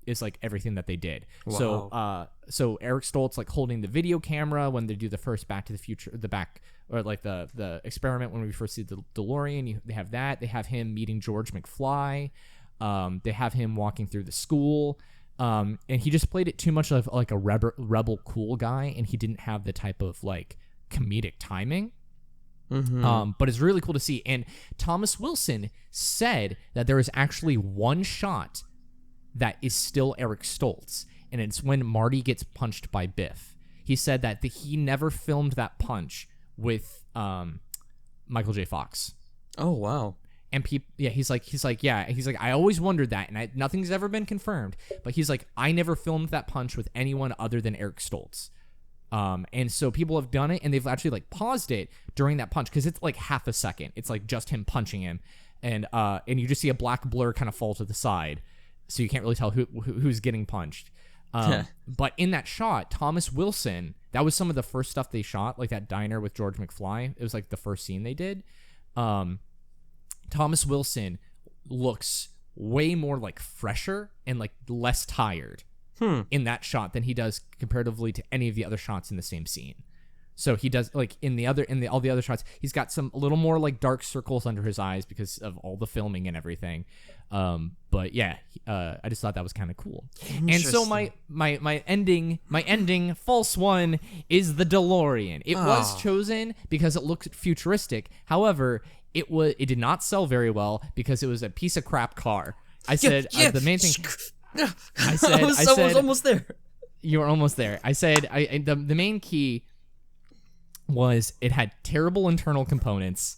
Is like everything that they did. Wow. So Eric Stoltz like holding the video camera when they do the first Back to the Future, the experiment when we first see the DeLorean. They have that. They have him meeting George McFly. They have him walking through the school. And he just played it too much of like a rebel cool guy, and he didn't have the type of like comedic timing. Mm-hmm. But it's really cool to see. And Thomas Wilson said that there is actually one shot that is still Eric Stoltz, and it's when Marty gets punched by Biff. He said that he never filmed that punch with Michael J. Fox. Oh wow. And he's like, I always wondered that, and nothing's ever been confirmed. But he's like, I never filmed that punch with anyone other than Eric Stoltz. And so people have done it, and they've actually like paused it during that punch because it's like half a second. It's like just him punching him, and you just see a black blur kind of fall to the side, so you can't really tell who's getting punched. But in that shot, Thomas Wilson, that was some of the first stuff they shot, like that diner with George McFly. It was like the first scene they did. Thomas Wilson looks way more like fresher and like less tired in that shot than he does comparatively to any of the other shots in the same scene. So he does like in all the other shots, he's got a little more like dark circles under his eyes because of all the filming and everything. But yeah, I just thought that was kind of cool. And so my ending false one is the DeLorean. It was chosen because it looked futuristic. However, it did not sell very well because it was a piece of crap car. I said the main thing. I was almost there. You were almost there. I said the main key was it had terrible internal components.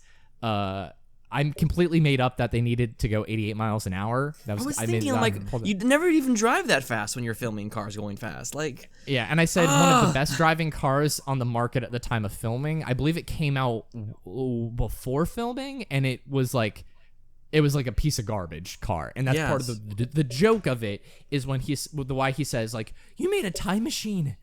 I'm completely made up that they needed to go 88 miles an hour. I was thinking you'd never even drive that fast when you're filming cars going fast. Like yeah, and I said one of the best driving cars on the market at the time of filming. I believe it came out before filming, and it was like a piece of garbage car, and that's part of the joke of it is when why he says like you made a time machine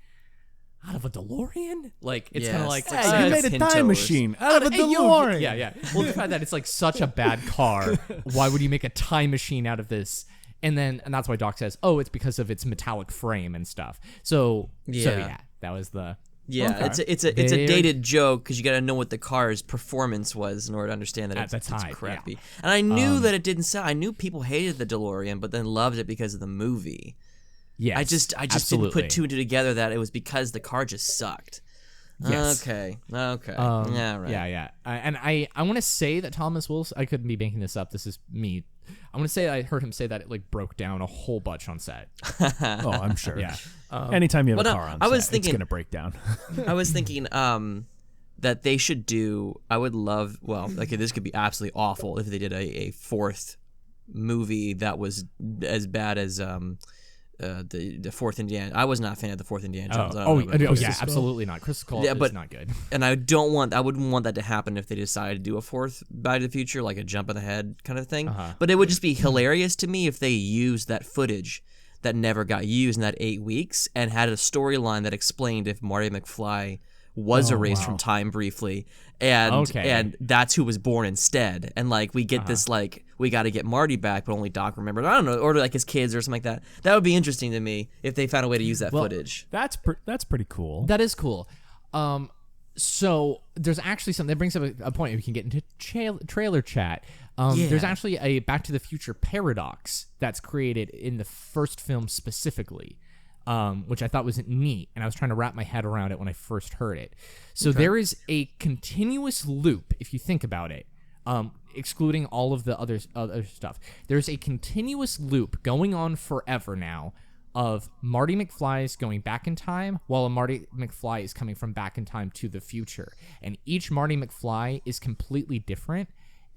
out of a DeLorean? Like, it's kind of like... Hey, you made a time machine out of a DeLorean. Yeah. Well, the fact that it's like such a bad car, why would you make a time machine out of this? And that's why Doc says, oh, it's because of its metallic frame and stuff. So that was the... Yeah, okay. it's a dated joke because you got to know what the car's performance was in order to understand that it's crappy. Yeah. And I knew that it didn't sell. I knew people hated the DeLorean, but then loved it because of the movie. Yes, I just didn't put two and two together that it was because the car just sucked. Yes. Okay. Yeah, right. Yeah. And I want to say that Thomas Wilson, I couldn't be making this up. This is me. I want to say I heard him say that it like broke down a whole bunch on set. Oh, I'm sure. Yeah. Anytime you have a car on set, it's going to break down. I was thinking that they should do, I would love, this could be absolutely awful if they did a fourth movie that was as bad as the fourth Indiana. I was not a fan of the fourth Indiana Jones. Absolutely not. Crystal Skull is not good. And I wouldn't want that to happen if they decided to do a fourth Back to the Future, like a jump in the head kind of thing. But it would just be hilarious to me if they used that footage that never got used in that 8 weeks and had a storyline that explained if Marty McFly was erased from time briefly and that's who was born instead, and like we get this like we got to get Marty back, but only Doc remembered. I don't know, or like his kids or something like that. That would be interesting to me if they found a way to use that footage. That's pretty cool. That is cool. So there's actually something that brings up a point we can get into trailer chat. There's actually a Back to the Future paradox that's created in the first film specifically, which I thought was neat, and I was trying to wrap my head around it when I first heard it. So there is a continuous loop, if you think about it, excluding all of the other stuff. There's a continuous loop going on forever now of Marty McFly's going back in time while a Marty McFly is coming from back in time to the future. And each Marty McFly is completely different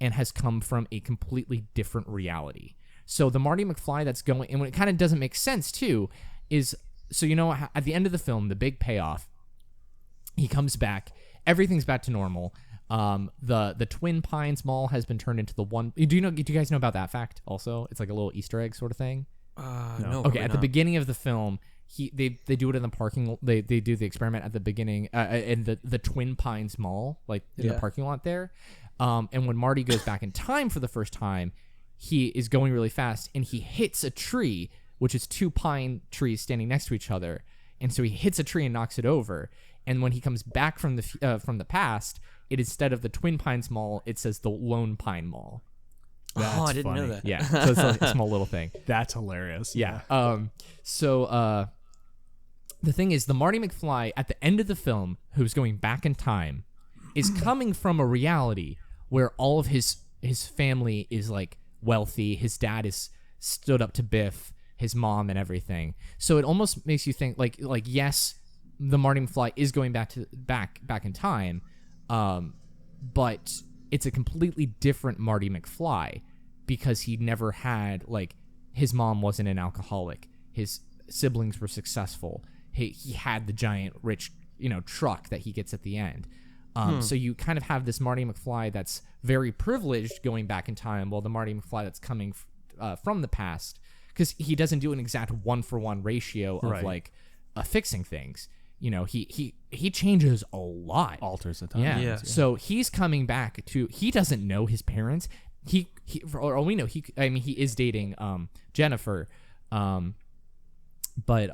and has come from a completely different reality. So the Marty McFly that's going, and when it kind of doesn't make sense too, is, so at the end of the film, the big payoff, he comes back, everything's back to normal. The Twin Pines Mall has been turned into the one. Do you guys know about that fact also? It's like a little Easter egg sort of thing. No. Okay, at the beginning of the film, they do it in the parking. They do the experiment at the beginning in the Twin Pines Mall, like in the parking lot there. And when Marty goes back in time for the first time, he is going really fast and he hits a tree, which is two pine trees standing next to each other. And so he hits a tree and knocks it over. And when he comes back from the past, it instead of the Twin Pines Mall, it says the Lone Pine Mall. I didn't know that. Yeah, so it's like a small little thing. That's hilarious. Yeah. The thing is, the Marty McFly at the end of the film, who's going back in time, is coming from a reality where all of his family is like wealthy. His dad is stood up to Biff, his mom, and everything. So it almost makes you think like yes, the Marty McFly is going back in time, but it's a completely different Marty McFly because he never had, like, his mom wasn't an alcoholic. His siblings were successful. He had the giant rich, truck that he gets at the end. So you kind of have this Marty McFly that's very privileged going back in time, while the Marty McFly that's coming from the past, because he doesn't do an exact 1-for-1 ratio of like fixing things. He changes a lot. Alters a ton. Yeah. So he's coming back to, he doesn't know his parents. He for all we know, he is dating Jennifer. But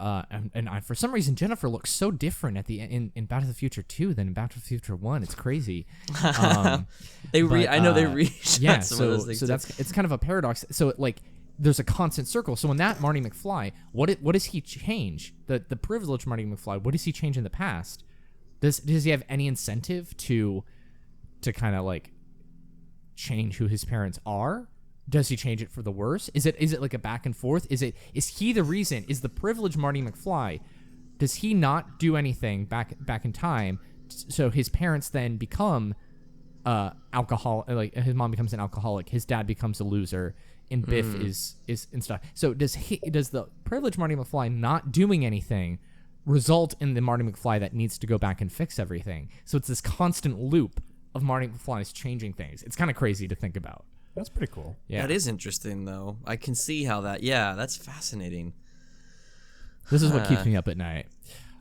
for some reason Jennifer looks so different at the in Back to the Future 2 than in Back to the Future 1. It's crazy. I know they yeah. some of those things So it's kind of a paradox. So there's a constant circle. So when that Marty McFly, what does he change? The privileged Marty McFly, what does he change in the past? Does he have any incentive to kind of like change who his parents are? Does he change it for the worse? Is it like a back and forth? Is he the reason? Is the privileged Marty McFly, does he not do anything back in time, so his parents then become alcohol, like his mom becomes an alcoholic, his dad becomes a loser, and Biff is and stuff. So does the privileged Marty McFly not doing anything result in the Marty McFly that needs to go back and fix everything? So it's this constant loop of Marty McFly's changing things. It's kind of crazy to think about. That's pretty cool. Yeah. That is interesting, though. I can see how that. Yeah, that's fascinating. This is what keeps me up at night.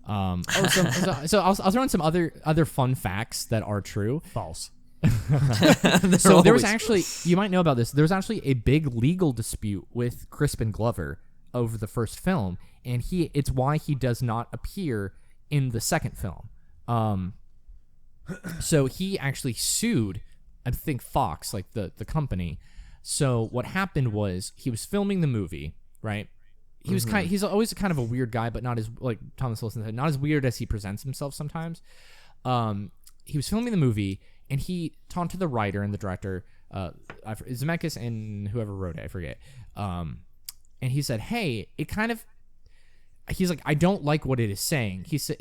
So I'll throw in some other fun facts that are true. False. So there was actually, you might know about this, there was actually a big legal dispute with Crispin Glover over the first film, and it's why he does not appear in the second film. So he actually sued, I think, Fox, like the company. So what happened was he was filming the movie, right? He was he's always kind of a weird guy, but not as, like Thomas Wilson said, not as weird as he presents himself sometimes. He was filming the movie, and he talked to the writer and the director, Zemeckis and whoever wrote it, I forget. And he said, "Hey, he's like, I don't like what it is saying." He said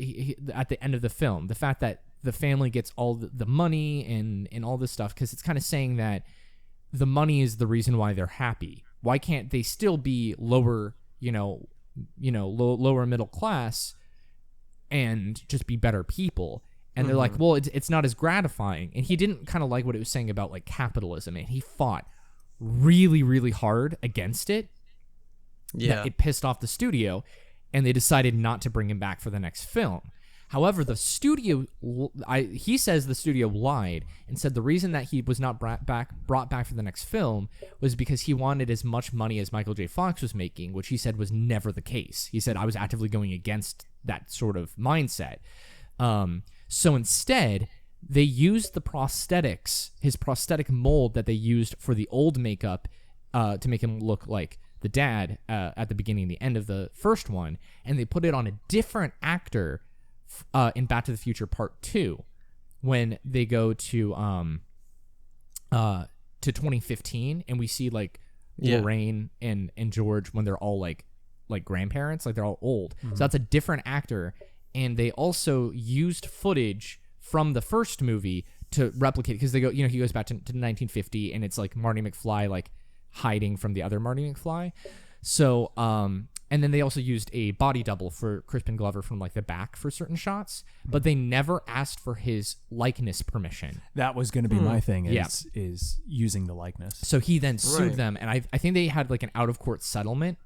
at the end of the film, the fact that the family gets all the money and all this stuff, because it's kind of saying that the money is the reason why they're happy. Why can't they still be lower, lower middle class and just be better people? And they're like, well, it's not as gratifying. And he didn't kind of like what it was saying about like capitalism, and he fought really, really hard against it. Yeah, that it pissed off the studio, and they decided not to bring him back for the next film. However, the studio, he says the studio lied and said the reason that he was not brought back for the next film was because he wanted as much money as Michael J. Fox was making, which he said was never the case. He said, I was actively going against that sort of mindset. So instead, they used the prosthetics, his prosthetic mold that they used for the old makeup to make him look like the dad at the beginning and the end of the first one, and they put it on a different actor in Back to the Future Part 2 when they go to 2015, and we see like Lorraine and George when they're all like grandparents, like they're all old. So that's a different actor, and they also used footage from the first movie to replicate, because they go, he goes back to 1950, and it's like Marty McFly like hiding from the other Marty McFly. So and then they also used a body double for Crispin Glover from like the back for certain shots, but they never asked for his likeness permission. That was going to be my thing, is using the likeness. So he then sued them, and I think they had like an out-of-court settlement.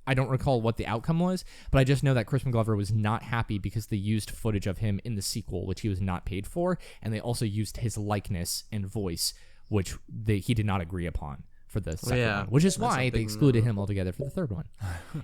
I don't recall what the outcome was, but I just know that Crispin Glover was not happy because they used footage of him in the sequel, which he was not paid for, and they also used his likeness and voice, which he did not agree upon for the second one, which is why they excluded him altogether for the third one.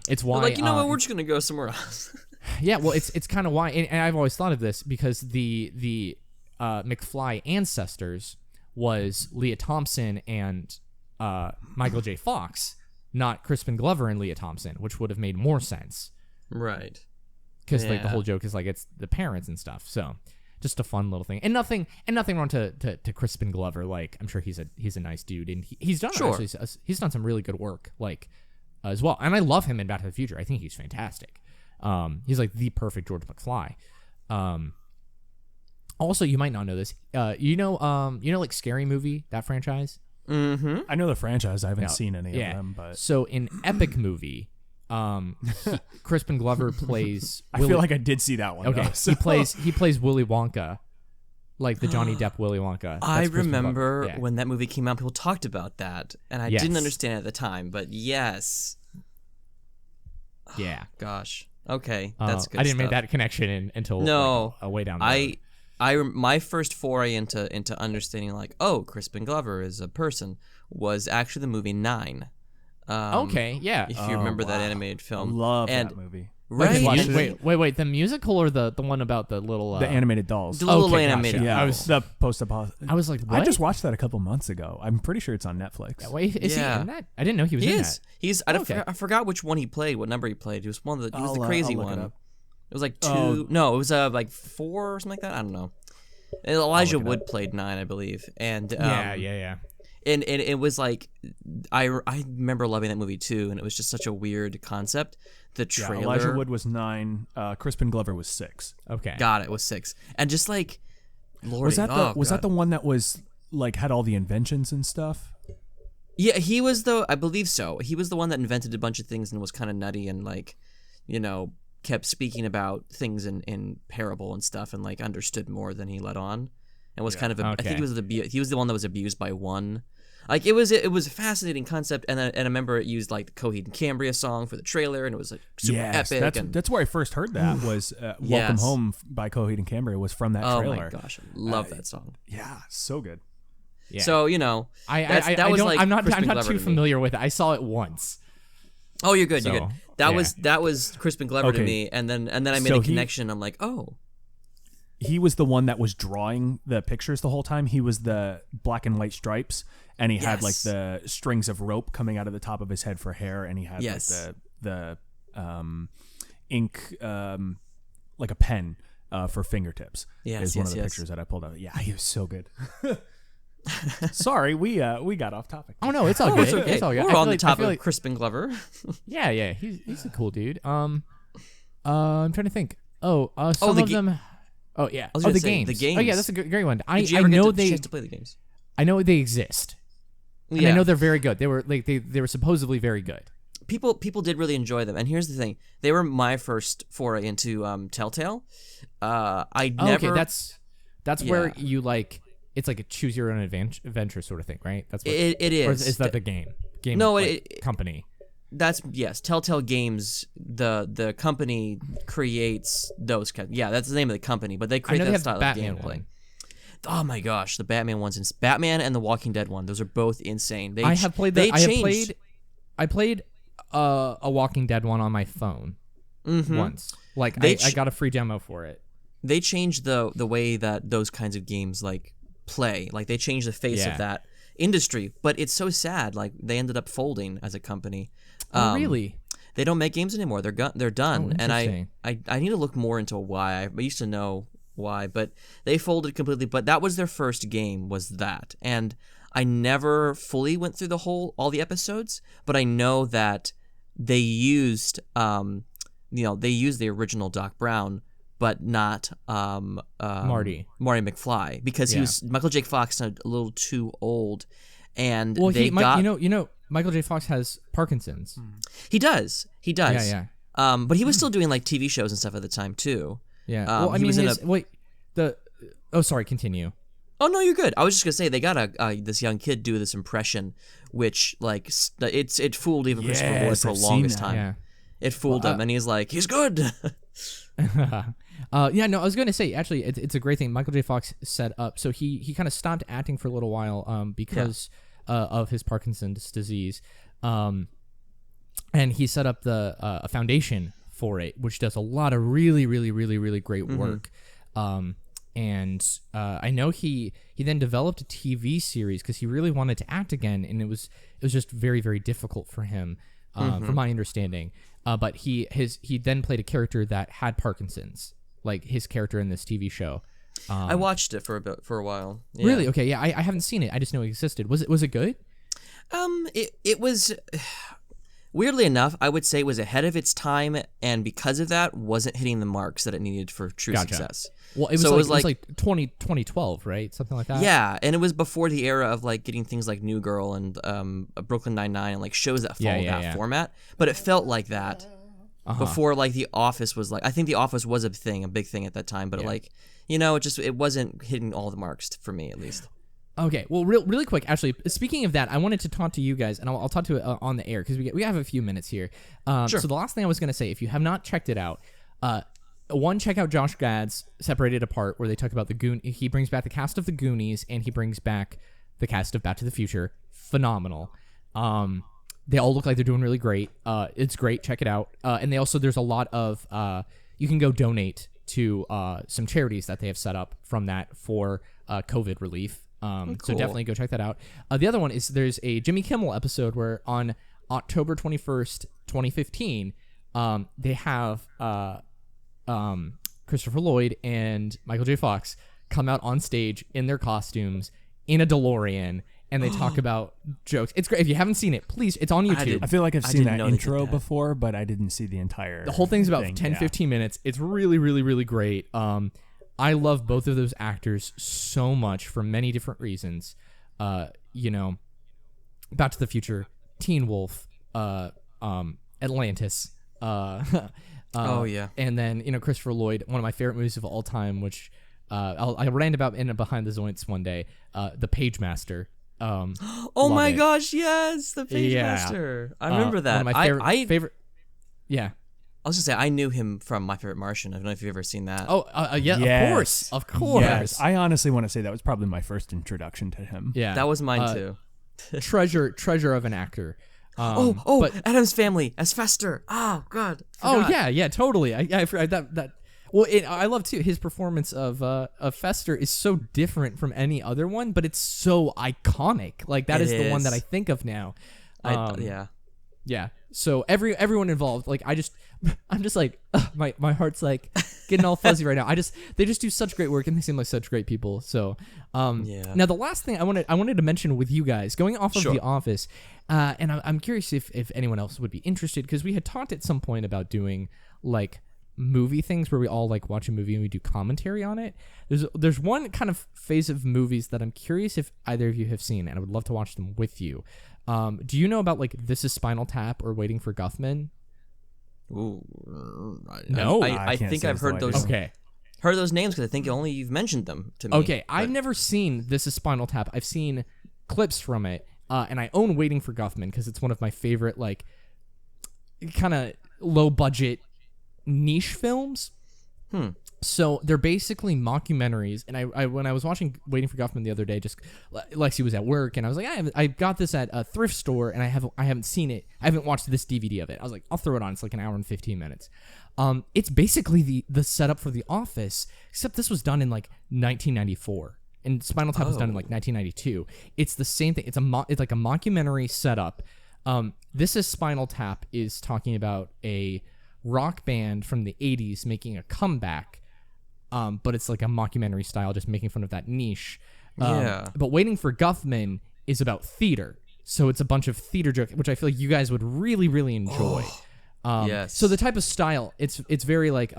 It's why, like, what, we're just gonna go somewhere else. Yeah, well, it's kind of why, and I've always thought of this because the McFly ancestors was Leah Thompson and Michael J. Fox, not Crispin Glover and Leah Thompson, which would have made more sense, right? Because like the whole joke is like it's the parents and stuff. So just a fun little thing, and nothing wrong to Crispin Glover. Like, I'm sure he's a nice dude, and he's done actually, he's done some really good work like as well. And I love him in Back to the Future. I think he's fantastic. He's like the perfect George McFly. Also, you might not know this. You know like Scary Movie, that franchise. Mm-hmm. I know the franchise. I haven't seen any of them, but so in Epic Movie, Crispin Glover plays. I feel like I did see that one. Okay, though, so. he plays Willy Wonka, like the Johnny Depp Willy Wonka. I remember when that movie came out, people talked about that, and I didn't understand it at the time. But yes, yeah, gosh, okay, that's good. I didn't stuff. make that connection until way down the road. My first foray into understanding like, oh, Crispin Glover is a person was actually the movie 9. Okay, yeah. If you remember that animated film. Love that movie. Right. Wait, the musical or the one about the little the animated dolls. The little Okay, animated. gotcha. Yeah, I was the post-apocalyptic. I was like, what? I just watched that a couple months ago. I'm pretty sure it's on Netflix. Wait, is he in that? I didn't know he was in that. He's. I forgot which one he played. What number he played. He was one of the. He was the crazy one. It was like 2. No, it was like 4 or something like that. I don't know. And Elijah Wood played 9, I believe. And yeah. And it was like, I remember loving that movie too, and it was just such a weird concept. The trailer. Yeah, Elijah Wood was 9. Crispin Glover was 6. Okay, got it. Was 6, and just like, Lord, was that the one that was like had all the inventions and stuff? Yeah, he was I believe so. He was the one that invented a bunch of things and was kind of nutty and like, kept speaking about things in parable and stuff, and like understood more than he let on, and was kind of I think he was the one that was abused by one. Like it was a fascinating concept, and I remember it used like the Coheed and Cambria song for the trailer, and it was like super epic. That's where I first heard that was "Welcome Home" by Coheed and Cambria was from that trailer. Oh my gosh, I love that song. Yeah, so good. Yeah. So I'm not too familiar with it. I saw it once. Oh, you're good. You're good. That was Crispin Glover to me, and then I made a connection. I'm like, oh. He was the one that was drawing the pictures the whole time. He was the black and white stripes, and he had like the strings of rope coming out of the top of his head for hair, and he had like the ink, like a pen for fingertips. Is one of the pictures that I pulled out. Yeah, he was so good. Sorry, we got off topic. Oh no, it's all good. It's okay. It's all good. We're on the topic of Crispin Glover. Yeah, he's a cool dude. I'm trying to think. Some of them. Oh yeah. The games. The games. Oh yeah, that's a great one. I Did you ever know get the chance to play the games? I know they exist. And I know they're very good. They were like they were supposedly very good. People did really enjoy them, and here's the thing: they were my first foray into Telltale. Okay, that's where you like. It's like a choose your own adventure sort of thing, right? That's what it is. Or is that the game? No, company. That's yes. Telltale Games, the company creates those kind. Yeah, that's the name of the company, but they create I know that they have style the of Batman gameplay. one. Oh my gosh, the Batman ones, Batman and the Walking Dead one. Those are both insane. I have played I played a Walking Dead one on my phone once. Like I got a free demo for it. They changed the way that those kinds of games like play. Like they changed the face of that industry, but it's so sad. Like they ended up folding as a company. Oh, really? They don't make games anymore. They're done. Oh, and I need to look more into why. I used to know why, but they folded completely. But that was their first game, was that. And I never fully went through all the episodes, but I know that they used they used the original Doc Brown, but not Marty McFly, because Michael J. Fox a little too old. And Michael J. Fox has Parkinson's. He does. Yeah. But he was still doing like TV shows and stuff at the time too. Yeah. Well, I mean, sorry, continue. Oh no, you're good. I was just gonna say they got this young kid do this impression, which like it fooled even Christopher Lloyd for the longest time. Yeah. It fooled him, and he's like, he's good. I was going to say, actually, it's a great thing. Michael J. Fox set up, so he kind of stopped acting for a little while because of his Parkinson's disease, and he set up a foundation for it, which does a lot of really, really, really, really great work. And I know he then developed a TV series because he really wanted to act again, and it was just very, very difficult for him, from my understanding. But he then played a character that had Parkinson's, like his character in this TV show. I watched it for a while. Yeah. Really? Okay. Yeah. I haven't seen it. I just know it existed. Was it good? It was. Weirdly enough, I would say it was ahead of its time, and because of that, wasn't hitting the marks that it needed for true success. Well, it was like 2012, right? Something like that. Yeah, and it was before the era of like getting things like New Girl and Brooklyn Nine-Nine and like shows that follow that format. But it felt like that before like The Office was like. I think The Office was a big thing at that time. But it wasn't hitting all the marks for me at least. Okay, well, really quick, actually, speaking of that, I wanted to talk to you guys, and I'll talk to it on the air, because we have a few minutes here. Sure. So the last thing I was going to say, if you have not checked it out, check out Josh Gad's Separated Apart, where they talk about he brings back the cast of The Goonies, and he brings back the cast of Back to the Future. Phenomenal. They all look like they're doing really great. It's great, check it out. And there's a lot of, you can go donate to some charities that they have set up from that for COVID relief. Cool. So definitely go check that out. The other one is there's a Jimmy Kimmel episode where on October 21st, 2015, they have Christopher Lloyd and Michael J. Fox come out on stage in their costumes in a DeLorean, and they talk about jokes. It's great. If you haven't seen it, please, it's on YouTube. I feel like I've seen that intro before, but I didn't see the entire The whole thing's about 10-15 minutes. It's really, really, really great. I love both of those actors so much for many different reasons. Back to the Future, Teen Wolf, Atlantis. Oh yeah. And then Christopher Lloyd, one of my favorite movies of all time, which I ran about in Behind the Zoinks one day. The Page Master. Oh my gosh, yes, the Page Master. I remember that. One of my favorite. Yeah. I was gonna say I knew him from My Favorite Martian. I don't know if you've ever seen that. Oh, yeah, yes. Of course. Yes. I honestly want to say that was probably my first introduction to him. Yeah, that was mine too. treasure of an actor. But Addams Family as Fester. Oh God. Oh yeah, totally. I forgot that. Well, I love too his performance of Fester is so different from any other one, but it's so iconic. Like that is the one that I think of now. Yeah. So everyone involved, like I'm just like my heart's like getting all fuzzy right now. They just do such great work, and they seem like such great people. So now the last thing I wanted to mention with you guys, going off of The Office, and I'm curious if anyone else would be interested, because we had talked at some point about doing like movie things where we all like watch a movie and we do commentary on it. There's one kind of phase of movies that I'm curious if either of you have seen, and I would love to watch them with you. Do you know about like This Is Spinal Tap or Waiting for Guffman? Ooh, no. I think I've heard those. Okay. Heard those names because I think only you've mentioned them to me. Okay, I've never seen This Is Spinal Tap. I've seen clips from it, and I own Waiting for Guffman because it's one of my favorite like kind of low budget niche films. So they're basically mockumentaries. And I when I was watching Waiting for Guffman the other day, just Lexi was at work, and I was like, I got this at a thrift store, and I haven't seen it. I haven't watched this DVD of it. I was like, I'll throw it on. It's like an hour and 15 minutes. It's basically the setup for The Office, except this was done in like 1994, and Spinal Tap was done in like 1992. It's the same thing. It's like a mockumentary setup. This is Spinal Tap is talking about a rock band from the 80s making a comeback. But it's like a mockumentary style, just making fun of that niche. But Waiting for Guffman is about theater. So it's a bunch of theater jokes, which I feel like you guys would really, really enjoy. Yes. So the type of style, it's very like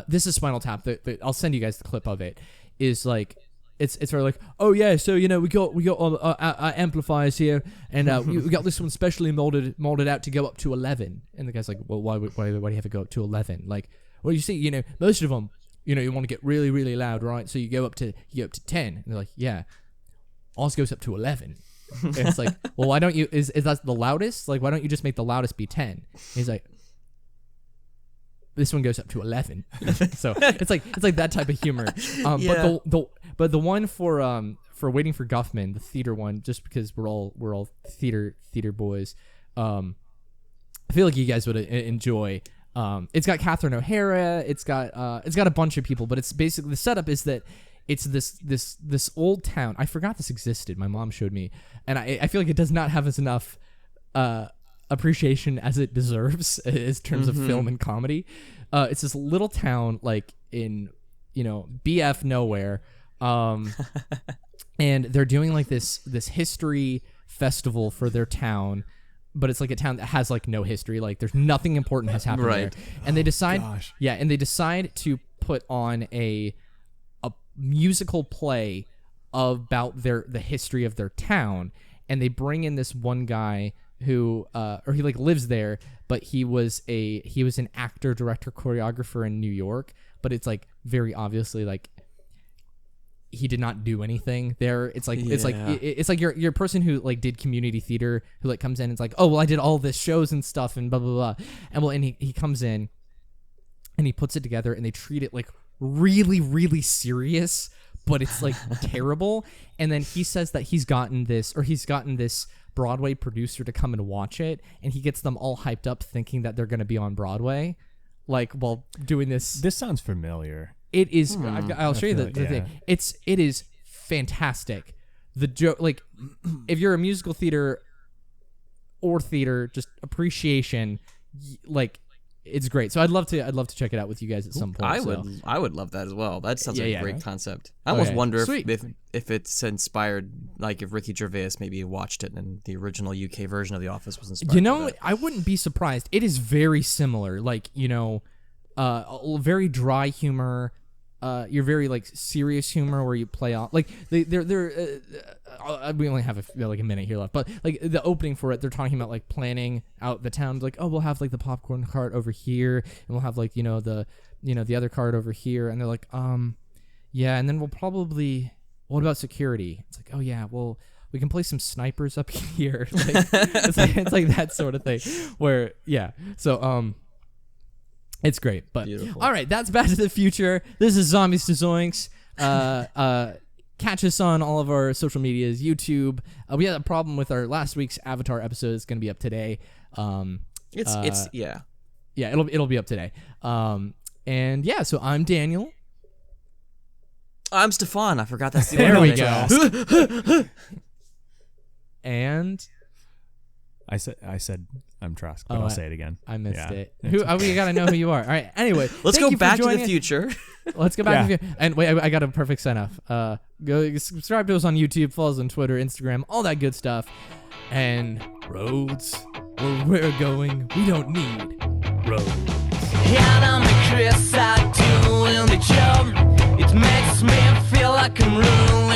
this is Spinal Tap. I'll send you guys the clip of it. Is like it's very like, oh yeah, so we got amplifiers here, and we got this one specially molded out to go up to 11. And the guy's like, well, why do you have to go up to 11? Like, well, you see, most of them, you want to get really, really loud, right? So you go up to 10. And they're like, yeah, ours goes up to 11. And it's like, well, why don't you? Is that the loudest? Like, why don't you just make the loudest be 10? And he's like, this one goes up to 11. So it's like that type of humor. But the one for Waiting for Guffman, the theater one, just because we're all theater boys, I feel like you guys would enjoy. It's got Catherine O'Hara. It's got a bunch of people, but it's basically the setup is that it's this old town. I forgot this existed. My mom showed me, and I feel like it does not have as enough appreciation as it deserves in terms of film and comedy. It's this little town like in BF nowhere, and they're doing like this history festival for their town. But it's like a town that has like no history. Like there's nothing important has happened there. And they decide, to put on a musical play about the history of their town. And they bring in this one guy who, or he like lives there, but he was an actor, director, choreographer in New York. But it's like very obviously like he did not do anything there. It's like it's like your person who like did community theater who like comes in and it's like, oh well, I did all this shows and stuff and blah blah blah, and he comes in and he puts it together and they treat it like really, really serious, but it's like terrible. And then he says that he's gotten this Broadway producer to come and watch it, and he gets them all hyped up thinking that they're going to be on Broadway, like while doing this. This sounds familiar. It is. I'll show you the thing. It is fantastic. The joke, like, if you're a musical theater or theater, just appreciation, like, it's great. So I'd love to check it out with you guys at some point. I would love that as well. That sounds like a great concept. I almost wonder if it's inspired, like if Ricky Gervais maybe watched it and the original UK version of The Office was inspired. by that. I wouldn't be surprised. It is very similar. Like, very dry humor. You're very like serious humor where you play off like they're we only have a minute here left, but like the opening for it, they're talking about like planning out the town, like, oh, we'll have like the popcorn cart over here and we'll have like the other cart over here, and they're like and then we'll probably, what about security? It's like, oh yeah, well, we can play some snipers up here. Like, it's like that sort of thing where it's great. But beautiful. All right, that's Back to the Future. This is Zombies to Zoinks. Catch us on all of our social medias, YouTube. We had a problem with our last week's Avatar episode. It's going to be up today. It'll be up today. So I'm Daniel. I'm Stephan. I forgot that's the there we go. And I said I'm Trask, but I'll say it again. I missed it. We gotta know who you are. All right. Anyway, let's go back to the future. Let's go back to the future. And wait, I got a perfect sign off. Go subscribe to us on YouTube, follow us on Twitter, Instagram, all that good stuff. And roads, where we're going, we don't need roads. And I'm the Chris I do in the job. It makes me feel like I'm ruined.